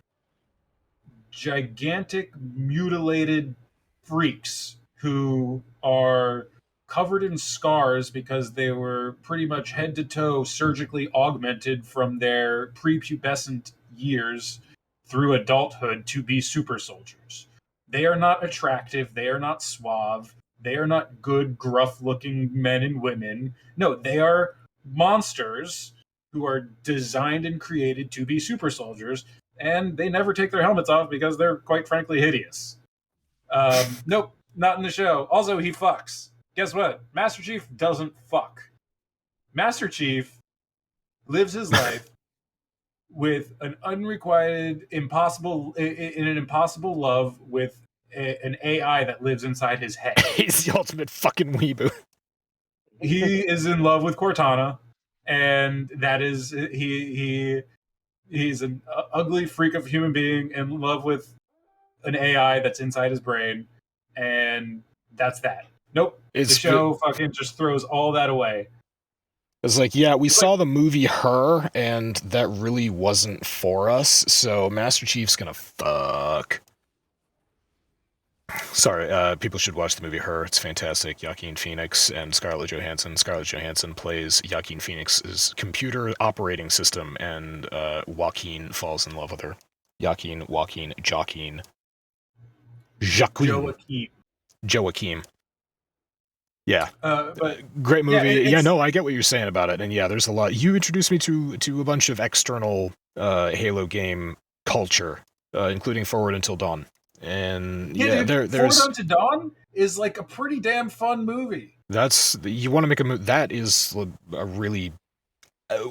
gigantic mutilated freaks who are covered in scars because they were pretty much head to toe surgically augmented from their prepubescent years through adulthood to be super soldiers. They are not attractive, they are not suave, they are not good, gruff looking men and women. No, they are monsters who are designed and created to be super soldiers, and they never take their helmets off because they're quite frankly hideous. Nope, not in the show. Also, he fucks. Guess what? Master Chief doesn't fuck. Master Chief lives his life with an unrequited, impossible, in an impossible love with an AI that lives inside his head. He's the ultimate fucking weeboo. He is in love with Cortana, and that is he's an ugly freak of a human being in love with an AI that's inside his brain, and that's that. Nope. The show fucking just throws all that away. It's like, yeah, we saw the movie Her, and that really wasn't for us, so Master Chief's gonna fuck. Sorry, people should watch the movie Her. It's fantastic. Joaquin Phoenix and Scarlett Johansson. Scarlett Johansson plays Joaquin Phoenix's computer operating system, and Joaquin falls in love with her. Joaquin. Yeah. But great movie. yeah, no, I get what you're saying about it. And yeah, there's a lot. You introduced me to a bunch of external Halo game culture, including Forward Until Dawn. And yeah, dude, there's Forward Unto Dawn is like a pretty damn fun movie. You want to make a movie that is a really.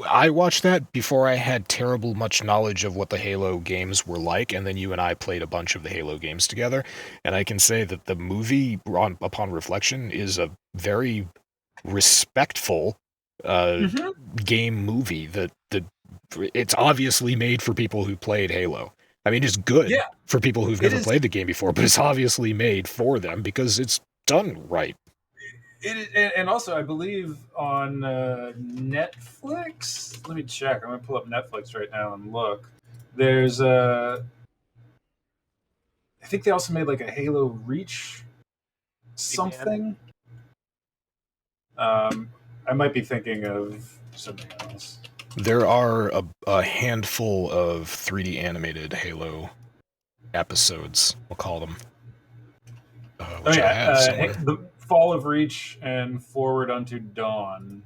I watched that before I had terrible much knowledge of what the Halo games were like, and then you and I played a bunch of the Halo games together, and I can say that the movie, upon reflection, is a very respectful game movie. That it's obviously made for people who played Halo. I mean, it's good for people who've never played the game before, but it's obviously made for them because it's done right. It is, and also I believe on Netflix. Let me check. I'm gonna pull up Netflix right now and look. There's I think they also made like a Halo Reach something. I might be thinking of something else. There are a handful of 3D animated Halo episodes, we'll call them. Which I have somewhere. The Fall of Reach and Forward Unto Dawn.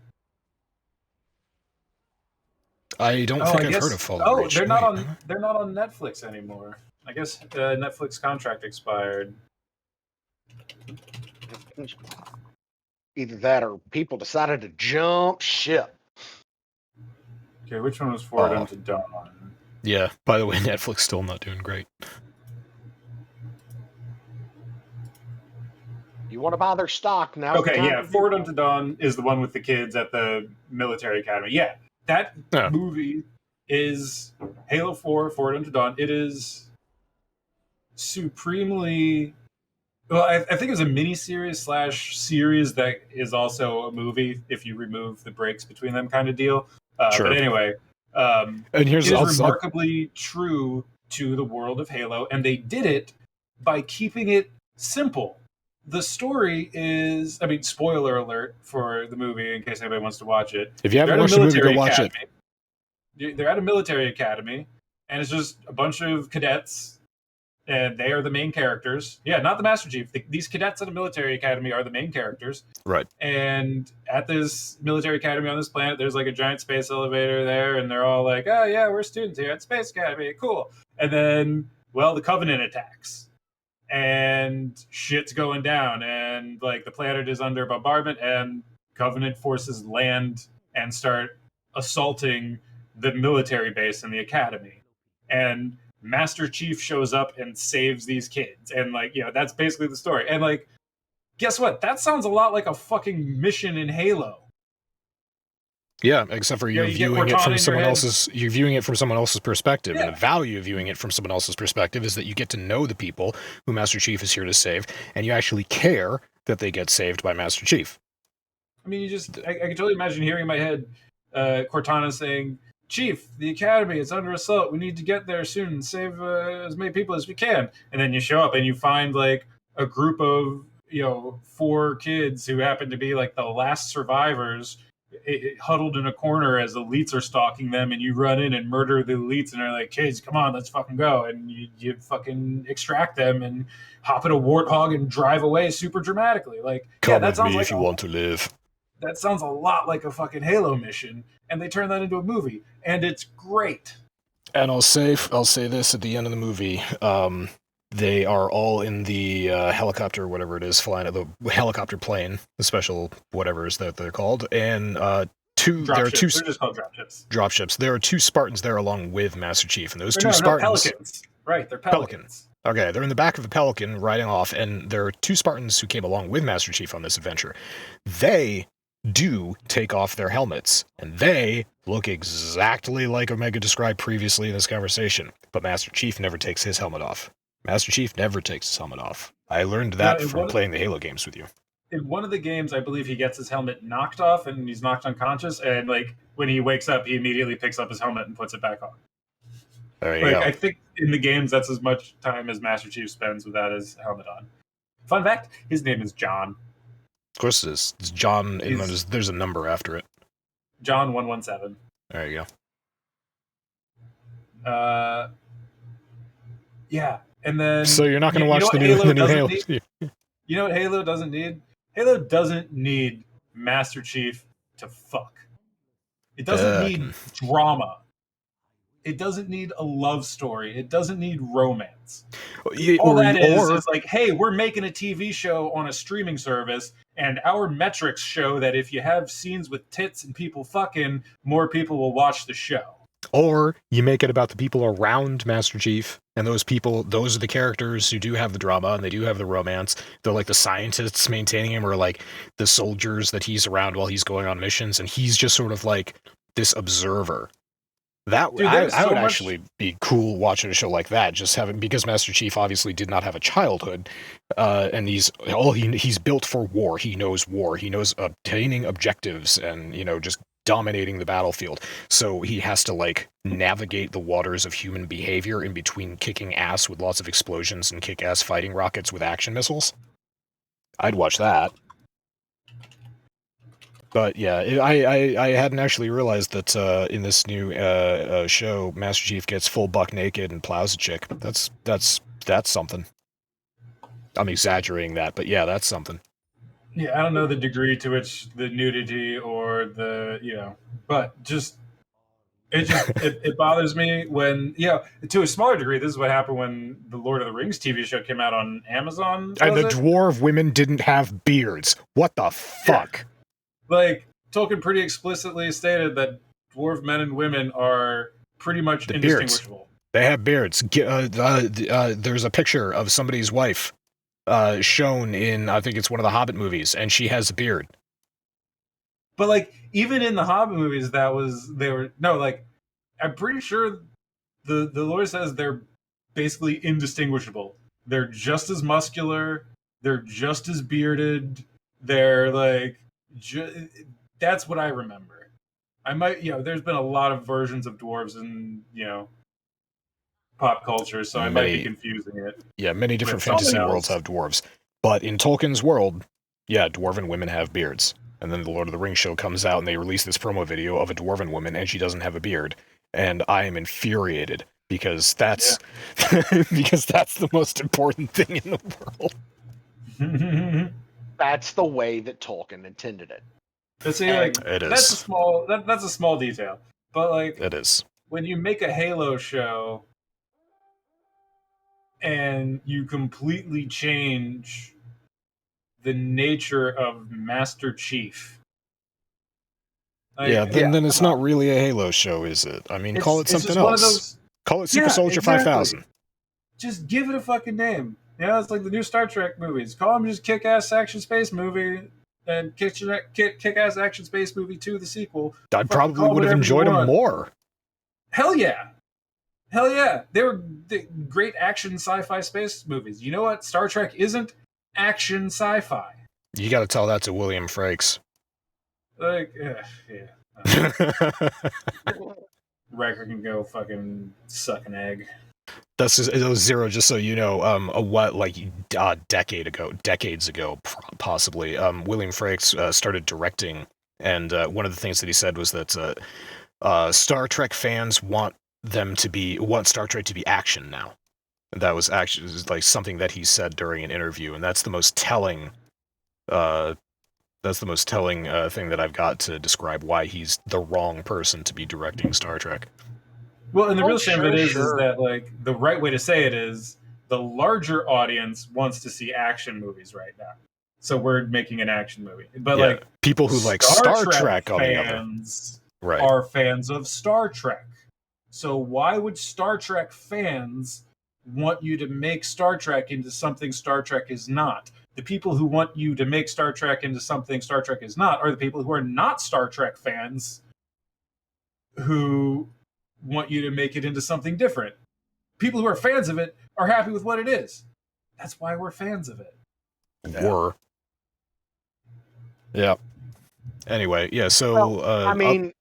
I don't think I've heard of Fall of Reach. They're not on Netflix anymore. I guess Netflix contract expired. Either that or people decided to jump ship. Okay, which one was Forward Unto Dawn? Yeah, by the way, Netflix still not doing great. You want to buy their stock now? Okay, yeah, Forward Unto Dawn is the one with the kids at the military academy. Yeah, that movie is Halo 4, Forward Unto Dawn. It is supremely... Well, I think it was a mini-series / series that is also a movie, if you remove the breaks between them kind of deal. Sure. But anyway, and here's it is remarkably true to the world of Halo, and they did it by keeping it simple. The story is, I mean, spoiler alert for the movie in case anybody wants to watch it. If you haven't watched the movie, go watch it. They're at a military academy, and it's just a bunch of cadets, and they are the main characters. Yeah, not the Master Chief. These cadets at a military academy are the main characters. Right. And at this military academy on this planet, there's like a giant space elevator there, and they're all like, oh yeah, we're students here at Space Academy, cool. And then, well, the Covenant attacks. And shit's going down, and like the planet is under bombardment, and Covenant forces land and start assaulting the military base and the academy, and Master Chief shows up and saves these kids, and like, you know, that's basically the story. And like, guess what? That sounds a lot like a fucking mission in Halo. Yeah, except for you're you get viewing it Cortana from in your someone head. else's. You're viewing it from someone else's perspective, and Yeah. the value of viewing it from someone else's perspective is that you get to know the people who Master Chief is here to save, and you actually care that they get saved by Master Chief. I mean, I can totally imagine hearing in my head Cortana saying, "Chief, the academy is under assault. We need to get there soon and save as many people as we can." And then you show up and you find like a group of, you know, 4 kids who happen to be like the last survivors, huddled in a corner as elites are stalking them, and you run in and murder the elites, and they're like, "Kids, come on, let's fucking go!" And you fucking extract them and hop in a warthog and drive away super dramatically. Like, Come that with sounds me like if you want to live. that sounds a lot like a fucking Halo mission, and they turn that into a movie, and it's great. And I'll say this at the end of the movie. They are all in the helicopter, whatever it is, flying the helicopter plane, the special whatever is that they're called, and there are two They're just called dropships. dropships. There are 2 Spartans there along with Master Chief, and those Or 2 no, Spartans. Pelicans. Right, they're Pelicans. Okay, they're in the back of the Pelican riding off, and there are 2 Spartans who came along with Master Chief on this adventure. They do take off their helmets, and they look exactly like Omega described previously in this conversation, but Master Chief never takes his helmet off. Master Chief never takes his helmet off. I learned that from playing the Halo games with you. In one of the games, I believe he gets his helmet knocked off and he's knocked unconscious, and like when he wakes up, he immediately picks up his helmet and puts it back on. There you Like, go. I think in the games, that's as much time as Master Chief spends without his helmet on. Fun fact, his name is John. Of course it is. It's John, and there's a number after it. John 117. There you go. Yeah, and then... So you're not going to watch the new Halo? You know what Halo doesn't need? Halo doesn't need Master Chief to fuck. It doesn't need drama. It doesn't need a love story. It doesn't need romance. All that is like, hey, we're making a TV show on a streaming service, and our metrics show that if you have scenes with tits and people fucking, more people will watch the show. Or you make it about the people around Master Chief, and those are the characters who do have the drama, and they do have the romance. They're like the scientists maintaining him, or like the soldiers that he's around while he's going on missions, and he's just sort of like this observer. That Dude, I would actually be cool watching a show like that, just having, because Master Chief obviously did not have a childhood, and he's built for war. He knows war. He knows obtaining objectives, and just dominating the battlefield. So he has to like navigate the waters of human behavior in between kicking ass with lots of explosions and kick-ass fighting rockets with action missiles. I'd watch that. But yeah, I hadn't actually realized that in this new show, Master Chief gets full buck naked and plows a chick. That's something. I'm exaggerating that, but yeah, that's something. Yeah, I don't know the degree to which the nudity or the but it bothers me when to a smaller degree. This is what happened when the Lord of the Rings TV show came out on Amazon, and the dwarf women didn't have beards. What the fuck? Yeah. Like, Tolkien pretty explicitly stated that dwarf men and women are pretty much indistinguishable. Beards. They have beards. There's a picture of somebody's wife shown in, I think it's one of the Hobbit movies, and she has a beard. But like, even in the Hobbit movies, I'm pretty sure the lore says they're basically indistinguishable. They're just as muscular. They're just as bearded. They're like, that's what I remember. I might, there's been a lot of versions of dwarves in, pop culture, so I might be confusing it. Yeah, many different fantasy worlds have dwarves. But in Tolkien's world, yeah, dwarven women have beards. And then the Lord of the Rings show comes out, and they release this promo video of a dwarven woman, and she doesn't have a beard. And I am infuriated, because that's because that's the most important thing in the world. That's the way that Tolkien intended it. But see, like, that's a small detail. But like, it is. When you make a Halo show and you completely change the nature of Master Chief Like, yeah, then it's come not on. really a Halo show, is it? I mean, call it It's something just one of else. those. Call it Super Yeah, Soldier exactly. 5000. Just give it a fucking name. You know, it's like the new Star Trek movies. Call them just Kick-Ass Action Space Movie and Kick-Ass Action Space Movie 2, the sequel. I Fucking probably call it would have whatever you enjoyed them want. more. Hell yeah. Hell yeah. They were great action sci-fi space movies. You know what? Star Trek isn't action sci-fi. You got to tell that to William Frakes. Like, yeah. Riker can go fucking suck an egg. That's just, it was Zero, just so you know, decades ago, possibly, William Frakes started directing, and one of the things that he said was that Star Trek fans want Star Trek to be action now. And that was actually like something that he said during an interview, and that's the most telling thing that I've got to describe why he's the wrong person to be directing Star Trek. Well, and the real shame of it is Sure. that like the right way to say it is the larger audience wants to see action movies right now. So we're making an action movie. But Yeah, like people who like Star Trek on the other, fans right? are fans of Star Trek. So why would Star Trek fans want you to make Star Trek into something Star Trek is not? The people who want you to make Star Trek into something Star Trek is not are the people who are not Star Trek fans who want you to make it into something different. People who are fans of it are happy with what it is. That's why we're fans of it. Were. Yeah. Anyway, yeah. So Well, I mean,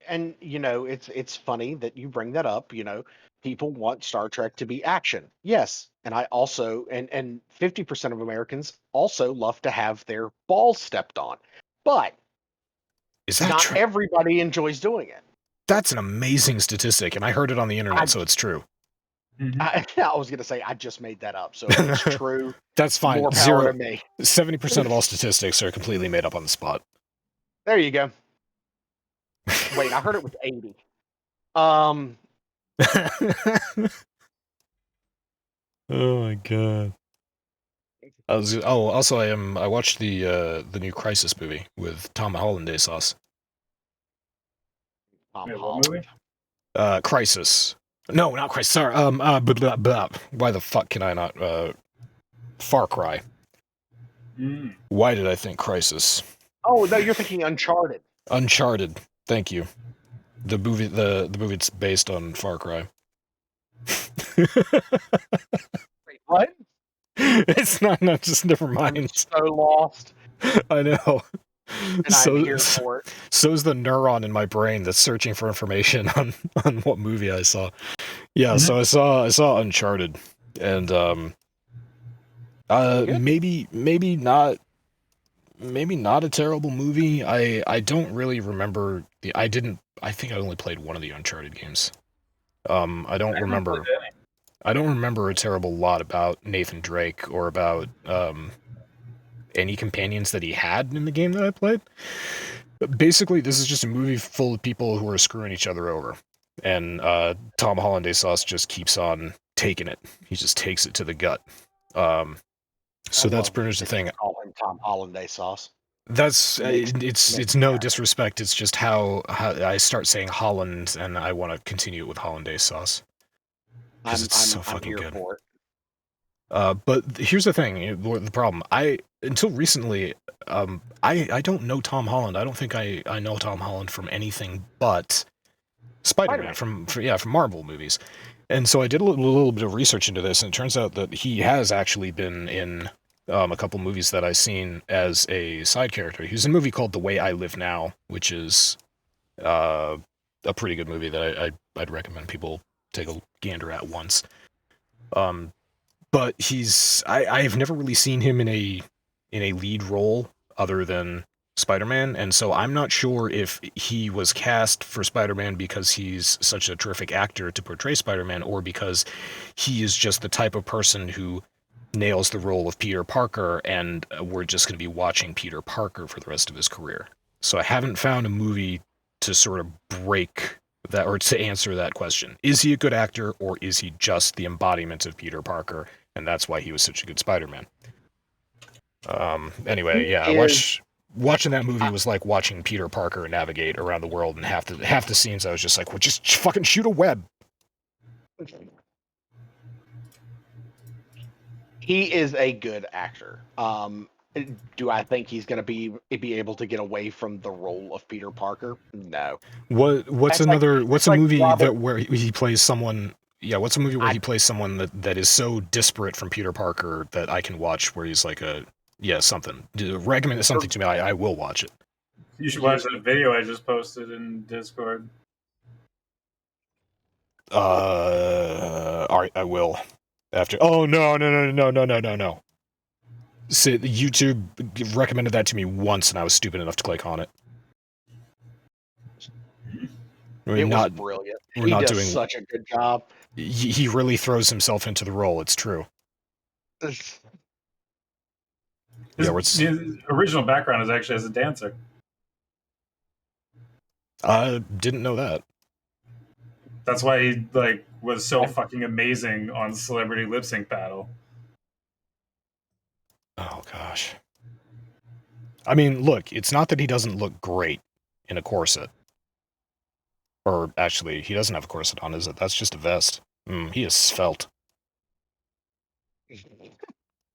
and you know, it's funny that you bring that up. You know, people want Star Trek to be action. Yes, and I also and 50% of Americans also love to have their balls stepped on, but is that not true? everybody enjoys doing it. That's an amazing statistic, and I heard it on the internet, so it's true. I was gonna say I just made that up, so if it's true. That's fine. More power to me. 70% of all statistics are completely made up on the spot. There you go. Wait, I heard it was 80. Oh my god. Also I watched the new Crisis movie with Tom Hollanday sauce. Tom Wait, what Holland. movie? Crisis. No, not Crisis. Sorry. Blah, blah, blah. Why the fuck can I not? Far Cry. Why did I think Crisis? Oh no, you're thinking Uncharted. Uncharted. Thank you. The movie that's based on Far Cry. Wait, what? It's not just never mind. I'm so lost, I know. and I'm here for it. So's the neuron in my brain that's searching for information on what movie I saw. Yeah, so I saw Uncharted, and maybe not a terrible movie. I don't really remember I think I only played one of the Uncharted games. I don't remember a terrible lot about Nathan Drake or about any companions that he had in the game that I played. But basically, this is just a movie full of people who are screwing each other over. And Tom Hollanday sauce just keeps on taking it. He just takes it to the gut. So that's pretty much the thing. Call him Tom Hollanday sauce. That's it's no disrespect. It's just how I start saying Holland, and I want to continue it with Hollandaise sauce because it's so fucking good. For it. But here's the thing, the problem. Until recently, I don't know Tom Holland. I don't think I know Tom Holland from anything but Spider-Man from Marvel movies. And so I did a little bit of research into this, and it turns out that he has actually been in a couple movies that I've seen as a side character. He was in a movie called The Way I Live Now, which is a pretty good movie that I'd recommend people take a gander at once. But I've never really seen him in a lead role other than Spider-Man, and so I'm not sure if he was cast for Spider-Man because he's such a terrific actor to portray Spider-Man, or because he is just the type of person who nails the role of Peter Parker, and we're just going to be watching Peter Parker for the rest of his career. So I haven't found a movie to sort of break that, or to answer that question. Is he a good actor, or is he just the embodiment of Peter Parker, and that's why he was such a good Spider-Man? Anyway, yeah, I watched watching that movie was like watching Peter Parker navigate around the world, and half the scenes I was just like, well, just fucking shoot a web. He is a good actor. Do I think he's going to be able to get away from the role of Peter Parker? No. What's That's like- another what's it's a like movie Robert- that where he plays someone? Yeah, what's a movie where he plays someone that is so disparate from Peter Parker that I can watch, where he's like something. Recommend something to me, I will watch it. You should watch that video I just posted in Discord. All right, I will. After. Oh no. See, YouTube recommended that to me once, and I was stupid enough to click on it. It was brilliant. He does such a good job. He really throws himself into the role. It's true. His original background is actually as a dancer. I didn't know that. That's why he was so fucking amazing on Celebrity Lip Sync Battle. Oh gosh. I mean, look, it's not that he doesn't look great in a corset. Or actually, he doesn't have a corset on, is it? That's just a vest. He is svelte.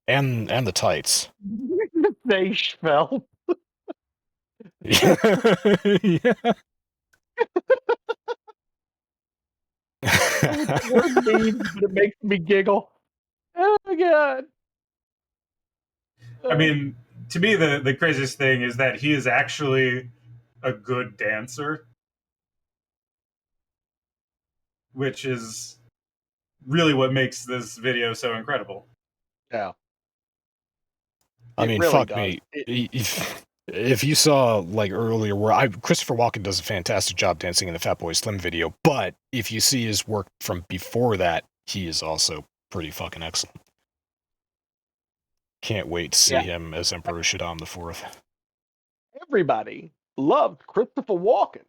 And the tights. They fell. Yeah. The word means, but it makes me giggle. Oh my god. I mean, to me, the craziest thing is that he is actually a good dancer, which is really what makes this video so incredible. Yeah. I mean, really fuck does. me. If you saw, earlier, where Christopher Walken does a fantastic job dancing in the Fatboy Slim video, but if you see his work from before that, he is also pretty fucking excellent. Can't wait to see him as Emperor Shaddam IV. Everybody loved Christopher Walken.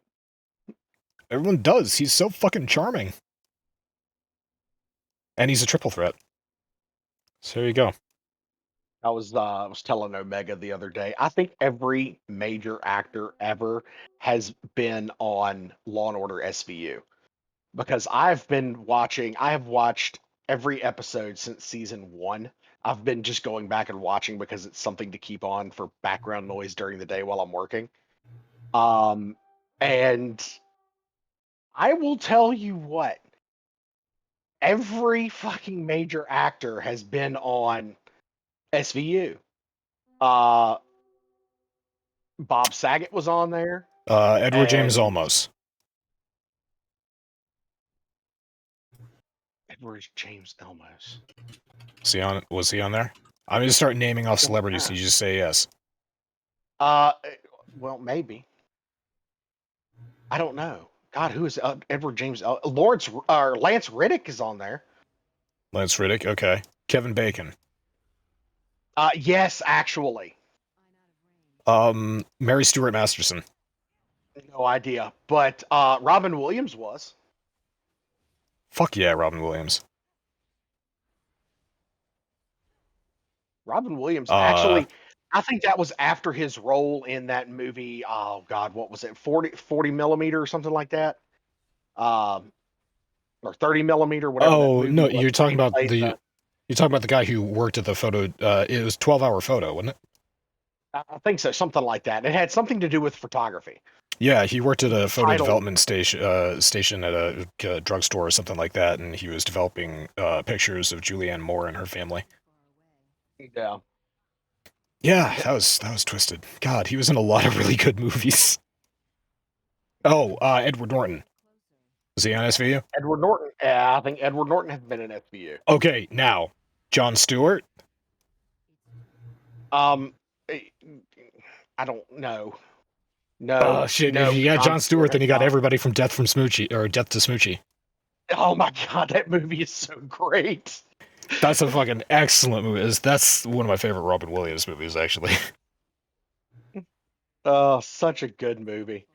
Everyone does. He's so fucking charming. And he's a triple threat. So there you go. I was telling Omega the other day. I think every major actor ever has been on Law and Order SVU, because I have watched every episode since season 1. I've been just going back and watching because it's something to keep on for background noise during the day while I'm working. And I will tell you what, every fucking major actor has been on SVU. Bob Saget was on there. Edward James Olmos. Edward James Olmos. Was he on there? I'm going to start naming off celebrities, so you just say yes. Well, maybe. I don't know. God, who is Edward James? Lance Riddick is on there. Lance Riddick, okay. Kevin Bacon. Yes, actually. Mary Stuart Masterson. No idea. But Robin Williams was. Fuck yeah, Robin Williams. Robin Williams, actually, I think that was after his role in that movie. Oh God, what was it? 40 millimeter or something like that. Or 30 millimeter, whatever. Oh that movie no, was. you're talking about the guy who worked at the photo. It was 12-hour photo, wasn't it? I think so, something like that. It had something to do with photography. Yeah, he worked at a photo development station at a drugstore or something like that, and he was developing pictures of Julianne Moore and her family. Yeah. Yeah, that was twisted. God, he was in a lot of really good movies. Oh, Edward Norton. Was he on SVU? Edward Norton. Yeah, I think Edward Norton has been in SVU. Okay, now, Jon Stewart? I don't know. No. Shit, no, if you got Jon Stewart, then you got not. everybody from Death to Smoochie. Oh my God, that movie is so great. That's a fucking excellent movie. That's one of my favorite Robin Williams movies, actually. Oh, such a good movie.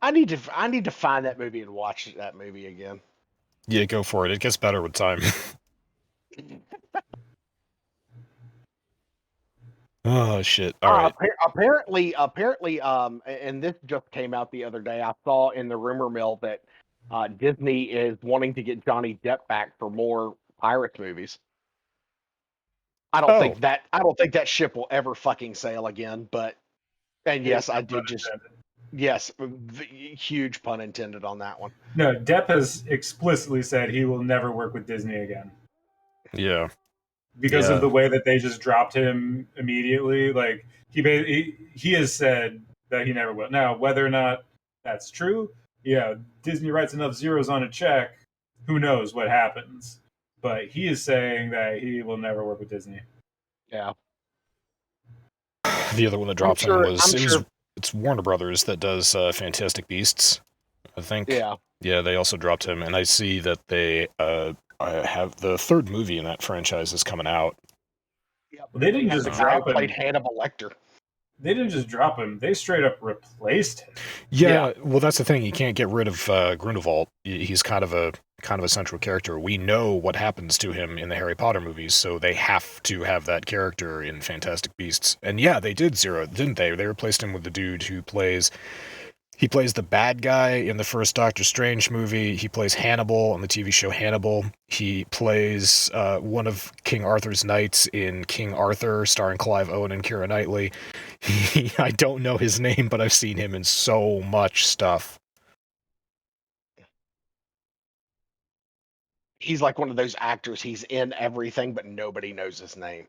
I need to find that movie and watch that movie again. Yeah, go for it. It gets better with time. Oh shit! All right. Apparently, and this just came out the other day. I saw in the rumor mill that Disney is wanting to get Johnny Depp back for more Pirates movies. I don't think that ship will ever fucking sail again. And yes, I did just huge pun intended on that one. No, Depp has explicitly said he will never work with Disney again. Yeah. Because of the way that they just dropped him immediately. Like he has said that he never will. Now, whether or not that's true, yeah, Disney writes enough zeros on a check, who knows what happens. But he is saying that he will never work with Disney. Yeah. The other one that dropped him was it's Warner Brothers that does Fantastic Beasts, I think. Yeah. Yeah, they also dropped him, and I see that they have the third movie in that franchise is coming out. Yeah, well, they didn't just drop him. Played Hannibal Lecter. They didn't just drop him; they straight up replaced him. Yeah, well, that's the thing. You can't get rid of Grindelwald. He's kind of a central character. We know what happens to him in the Harry Potter movies, so they have to have that character in Fantastic Beasts. And yeah, they did zero, didn't they? They replaced him with the dude who plays the bad guy in the first Doctor Strange movie. He plays Hannibal on the TV show Hannibal. He plays one of King Arthur's knights in King Arthur, starring Clive Owen and Keira Knightley. I don't know his name, but I've seen him in so much stuff. He's like one of those actors. He's in everything, but nobody knows his name.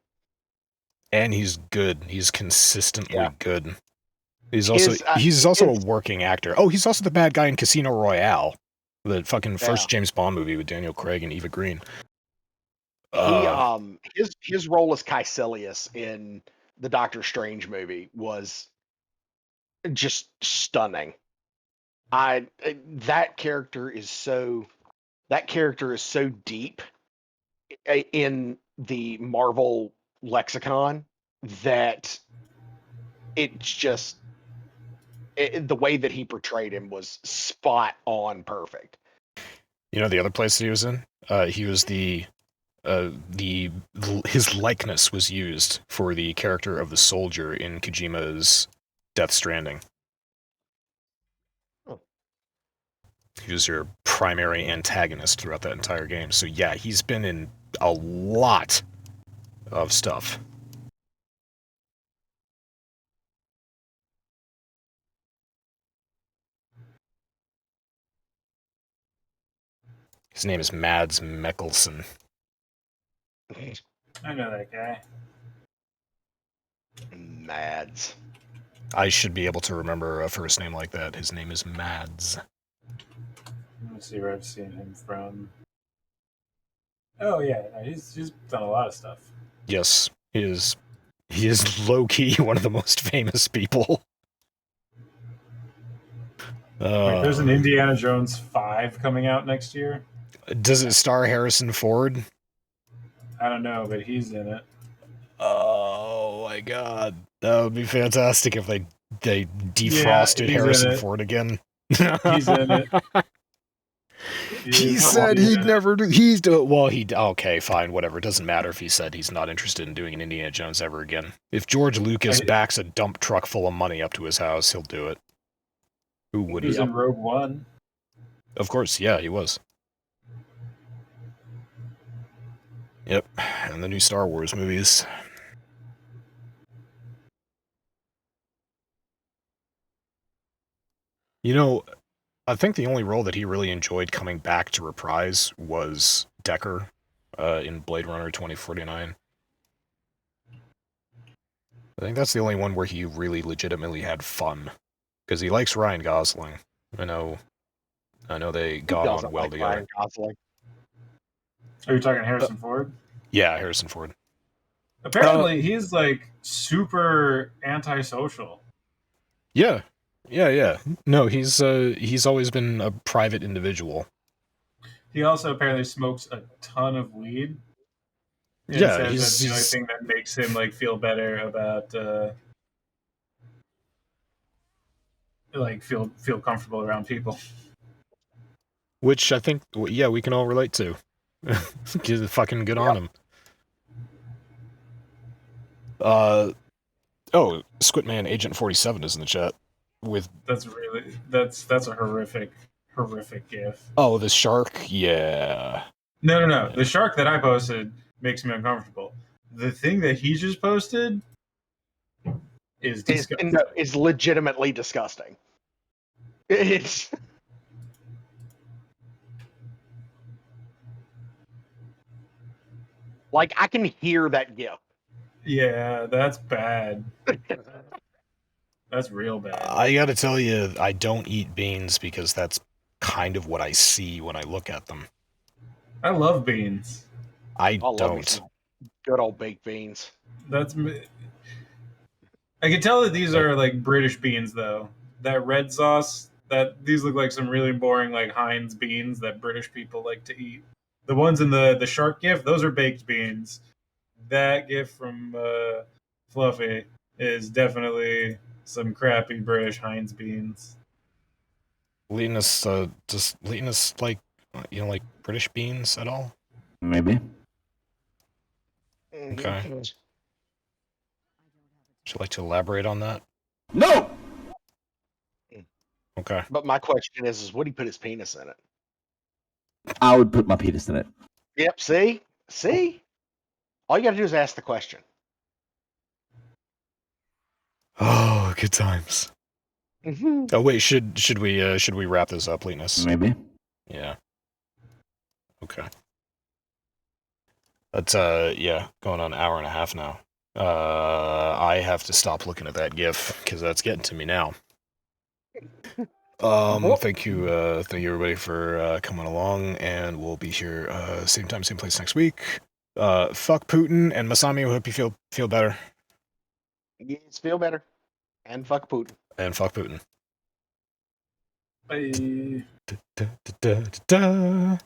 And he's good. He's consistently good. He's also a working actor. Oh, he's also the bad guy in Casino Royale, the fucking first James Bond movie with Daniel Craig and Eva Green. His role as Caecilius in the Doctor Strange movie was just stunning. That character is so deep in the Marvel lexicon that it's just the way that he portrayed him was spot on perfect. You know the other place that he was in? He was his likeness was used for the character of the soldier in Kojima's Death Stranding. Oh. He was your primary antagonist throughout that entire game. So yeah, he's been in a lot of stuff. His name is Mads Mikkelsen. I know that guy. Mads. I should be able to remember a first name like that. His name is Mads. Let me see where I've seen him from. Oh yeah, he's done a lot of stuff. Yes, he is low-key one of the most famous people. Wait, there's an Indiana Jones 5 coming out next year. Does it star Harrison Ford? I don't know, but he's in it. Oh my god. That would be fantastic if they defrosted Harrison Ford again. He's in it. He said he'd never do. Okay, fine, whatever. It doesn't matter if he said he's not interested in doing an Indiana Jones ever again. If George Lucas backs a dump truck full of money up to his house, he'll do it. Who wouldn't? He was in Rogue One. Of course, yeah, he was. Yep, and the new Star Wars movies. You know, I think the only role that he really enjoyed coming back to reprise was Decker in Blade Runner 2049. I think that's the only one where he really legitimately had fun. Because he likes Ryan Gosling. I know they got on well together. Ryan Gosling. Are you talking Harrison Ford? Yeah, Harrison Ford. Apparently, he's like super antisocial. Yeah. No, he's always been a private individual. He also apparently smokes a ton of weed. And yeah, says that's the only thing that makes him like feel better about like feel comfortable around people. Which I think, yeah, we can all relate to. Fucking good on him. Oh, Squidman Agent 47 is in the chat with. That's a horrific gif. Oh, the shark. Yeah. No. The shark that I posted makes me uncomfortable. The thing that he just posted is disgusting. Is legitimately disgusting. It's like I can hear that gif. Yeah, that's bad. That's real bad. I gotta tell you, I don't eat beans because that's kind of what I see when I look at them. I love beans. I love me don't. some good old baked beans. That's. I can tell that these are like British beans, though. That red sauce. These look like some really boring like Heinz beans that British people like to eat. The ones in the shark gif, those are baked beans. That gif from Fluffy is definitely some crappy British Heinz beans. Linus, does Linus like, like British beans at all? Maybe. Okay. Would you like to elaborate on that? No! Okay. But my question is would he put his penis in it? I would put my penis in it. Yep. See. All you got to do is ask the question. Oh, good times. Oh wait, should we wrap this up, Linus? Maybe. Yeah. Okay. That's yeah, going on an hour and a half now. I have to stop looking at that GIF because that's getting to me now. Thank you everybody for coming along, and we'll be here same time, same place next week. Fuck Putin, and Masami, we hope you feel better. Yes, feel better. And fuck Putin. And fuck Putin. Bye. Da, da, da, da, da.